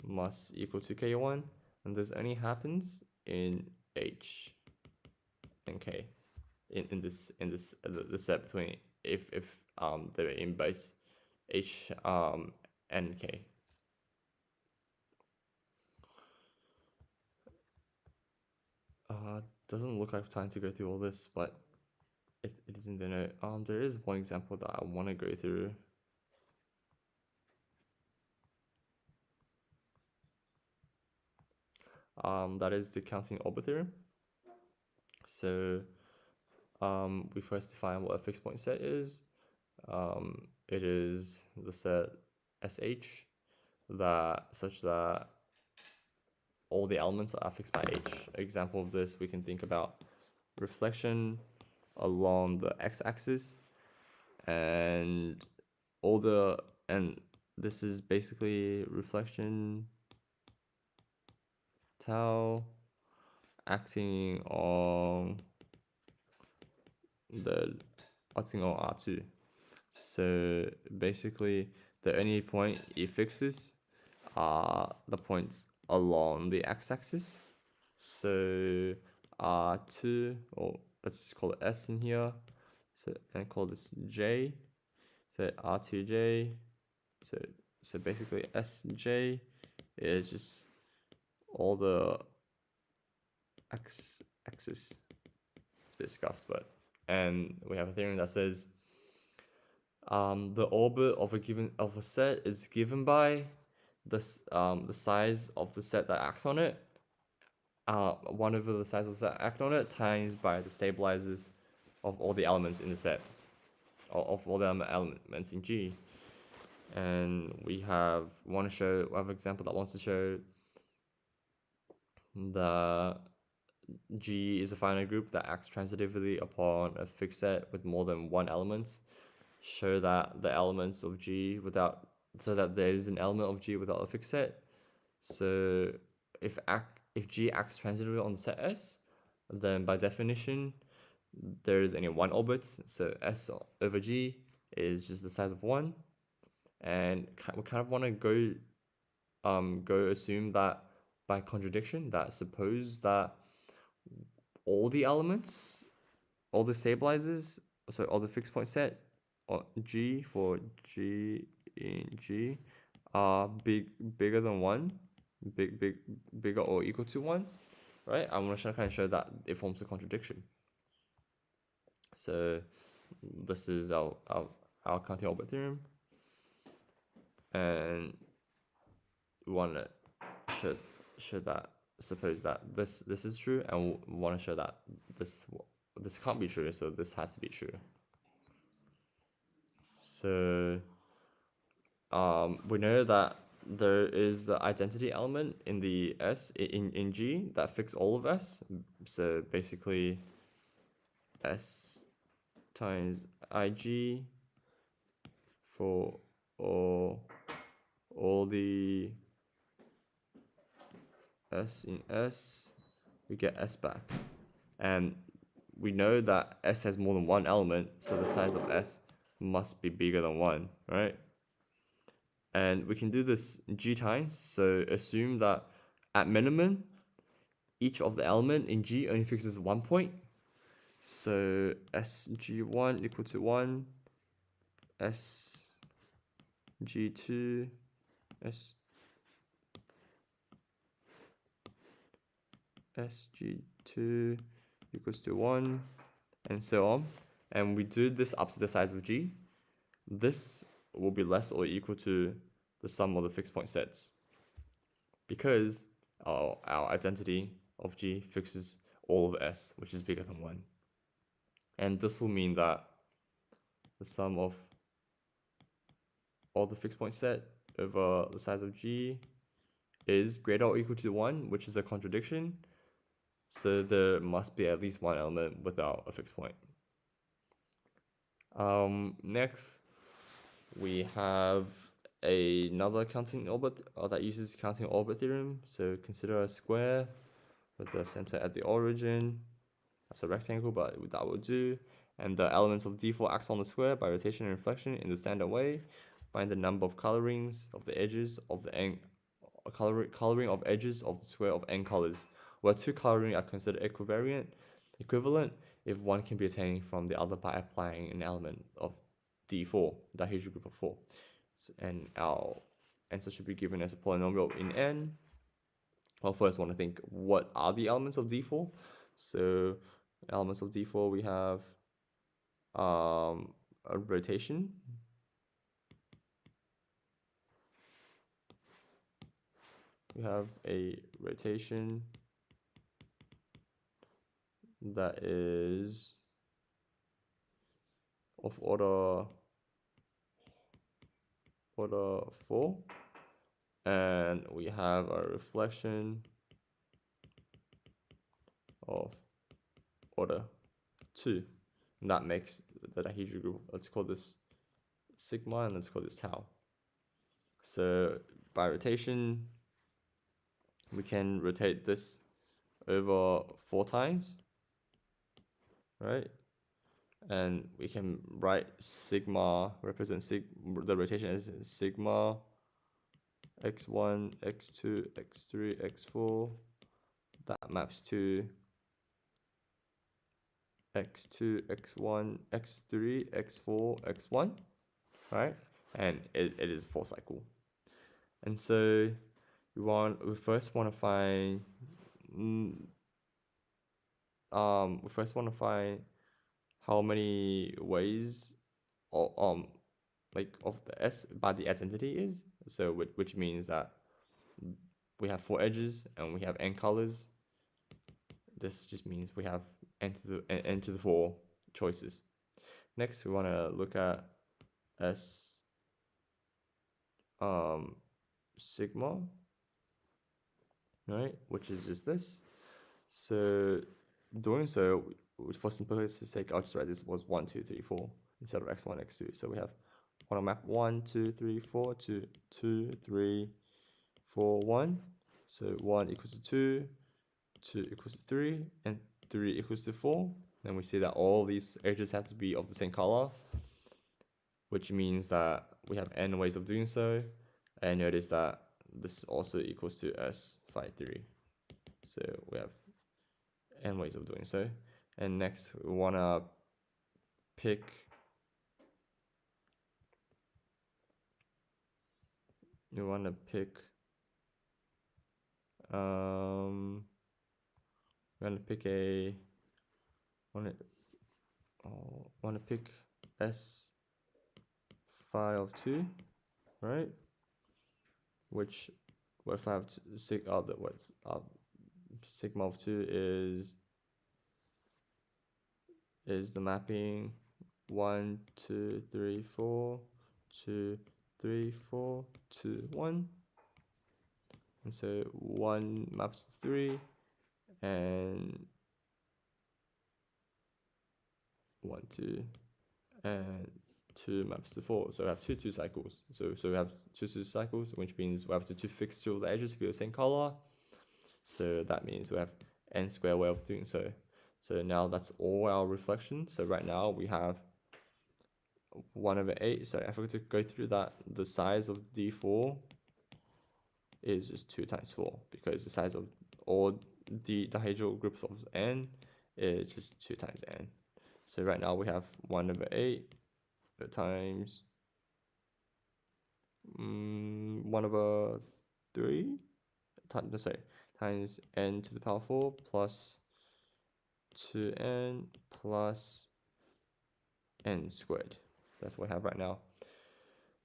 must equal to K1, and this only happens in H and K in this the set between if they're in base H and K. Doesn't look like time to go through all this, but it is in the note. There is one example that I want to go through. That is the counting orbit theorem. So we first define what a fixed point set is. It is the set SH such that all the elements are affixed by H. Example of this, we can think about reflection along the x-axis, and this is basically reflection tau acting on R2. So basically, the only point it fixes are the points along the x-axis, So R2, or let's just call it S in here. So and call this J. So R2J. So basically SJ is just all the axis. It's a bit scuffed, but and we have a theorem that says the orbit of a set is given by the size of the set that acts on it, 1 over the size of the set act on it times by the stabilizers of all the elements in the set, of all the elements in G. And we have an example that wants to show the G is a finite group that acts transitively upon a fixed set with more than one element. Show that the elements of G so that there is an element of G without a fixed set. So if G acts transitively on the set S, then by definition there is only one orbit. So S over G is just the size of 1, and we kind of want to go assume that by contradiction, that suppose that all the elements, all the stabilizers, so all the fixed point set on G for G in G are bigger than 1, bigger or equal to 1, right? I'm going to kind of show that it forms a contradiction. So this is our counting orbit theorem, and we want to show that, suppose that this is true, and we want to show that this can't be true, so this has to be true. So we know that there is the identity element in the S in G that fix all of S. So basically S times IG for all the S in S, we get S back. And we know that S has more than one element, so the size of S must be bigger than 1, right? And we can do this G times, so assume that at minimum, each of the element in G only fixes 1 point. So SG1 equal to 1, SG2, SG2 equals to 1, and so on. And we do this up to the size of G. This will be less or equal to the sum of the fixed point sets, because our identity of G fixes all of S, which is bigger than 1. And this will mean that the sum of all the fixed point set over the size of G is greater or equal to 1, which is a contradiction. So there must be at least one element without a fixed point. Next, we have another counting orbit that uses counting orbit theorem. So consider a square with the center at the origin. That's a rectangle, but that will do. And the elements of D4 act on the square by rotation and reflection in the standard way. Find the number of colorings of the edges of the n coloring of edges of the square of n colors, where 2 coloring are considered equivalent if one can be attained from the other by applying an element of D4, the dihedral group of 4. And our answer should be given as a polynomial in n. Well, first I want to think, what are the elements of D4? So elements of D4, we have a rotation, that is of order 4, and we have a reflection of order 2, and that makes the dihedral group. Let's call this sigma, and let's call this tau. So by rotation, we can rotate this over 4 times, right? And we can write sigma, represent the rotation as sigma x1, x2, x3, x4. That that maps to x2, x1, x3, x4, x1, right? And it is 4 cycle. And so we first want to find how many ways or like of the S by the identity is. So which means that we have 4 edges and we have n colors. This just means we have n to the 4 choices. Next, we want to look at S sigma, right? Which is just this. So doing so, for simplicity's sake, I'll just write this was 1, 2, 3, 4 instead of x1, x2. So we have want to map 1, 2, 3, 4 to 2, 3, 4, 1. So 1 equals to 2, 2 equals to 3, and 3 equals to 4. Then we see that all these edges have to be of the same color, which means that we have n ways of doing so. And notice that this also equals to S53. So we have n ways of doing so. And next, we want to pick a want to pick S phi of 2, right? Which if I have sigma of 2 is the mapping 1, 2, 3, 4, 2, 3, 4, 2, 1. And so 1 maps to 3 and 1, 2, and 2 maps to 4. So we have two cycles. So we have two cycles, which means we have to fix two of the edges to be the same color. So that means we have n square way of doing so. So now that's all our reflections. So right now we have 1/8. So if we were to go through that, the size of D4 is just 2 times 4, because the size of all the dihedral groups of n is just 2 times n. So right now we have 1/8 times 1/3 times n to the power 4 plus 2n plus n squared. That's what I have right now.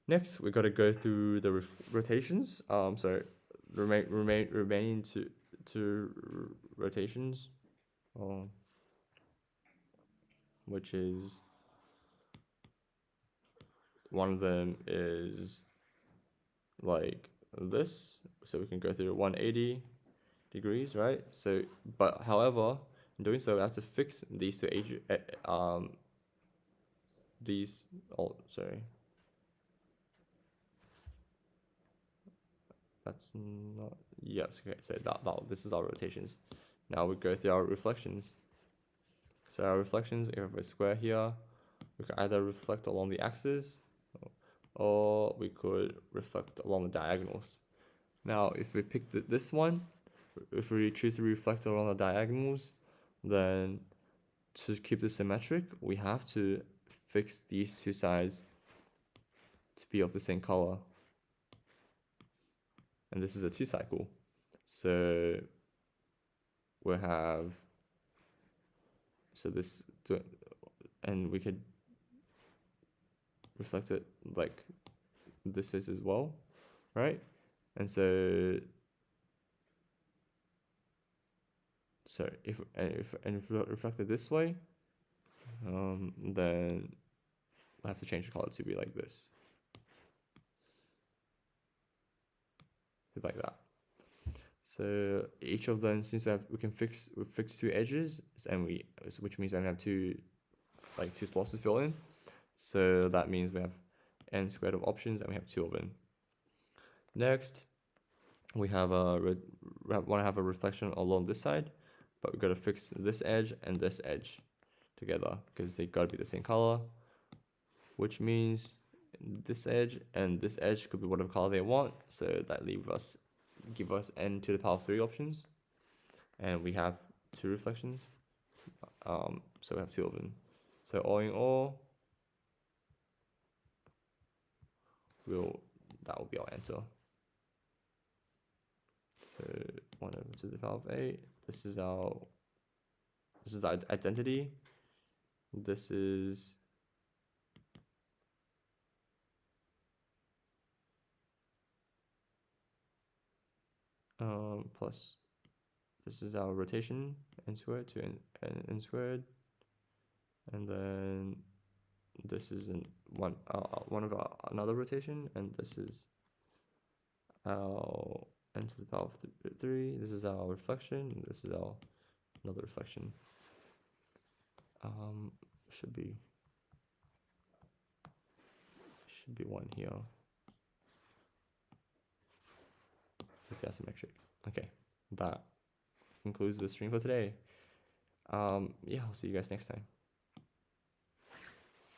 Next, we got to go through the rotations. Remaining two rotations, which is one of them is like this, so we can go through 180 degrees, right? So, but however, in doing so, we have to fix these two that's not, yes, okay, so this is our rotations. Now we go through our reflections. So our reflections, if we have a square here, we can either reflect along the axis, or we could reflect along the diagonals. Now, if we pick this one, if we choose to reflect along the diagonals, then to keep this symmetric, we have to fix these two sides to be of the same color. And this is a 2 cycle. So we have, and we could reflect it like this is as well, right? And so if we reflect it this way, then we have to change the color to be like this, like that. So each of them, since we can fix 2 edges, and which means we have two slots to fill in. So that means we have n squared of options, and we have 2 of them. Next, we have want to have a reflection along this side, but we've got to fix this edge and this edge together because they got to be the same color, which means this edge and this edge could be whatever color they want. So that give us n to the power 3 options. and we have 2 reflections. So we have 2 of them. So all in all, that will be our answer. So 1 over to the power of 8. This is our identity. This is plus this is our rotation, n squared to n squared, and then this is one of another rotation, and this is our n to the power of 3. This is our reflection, and this is our another reflection. Should be 1 here. This is asymmetric. Okay, that concludes the stream for today. Yeah, I'll see you guys next time.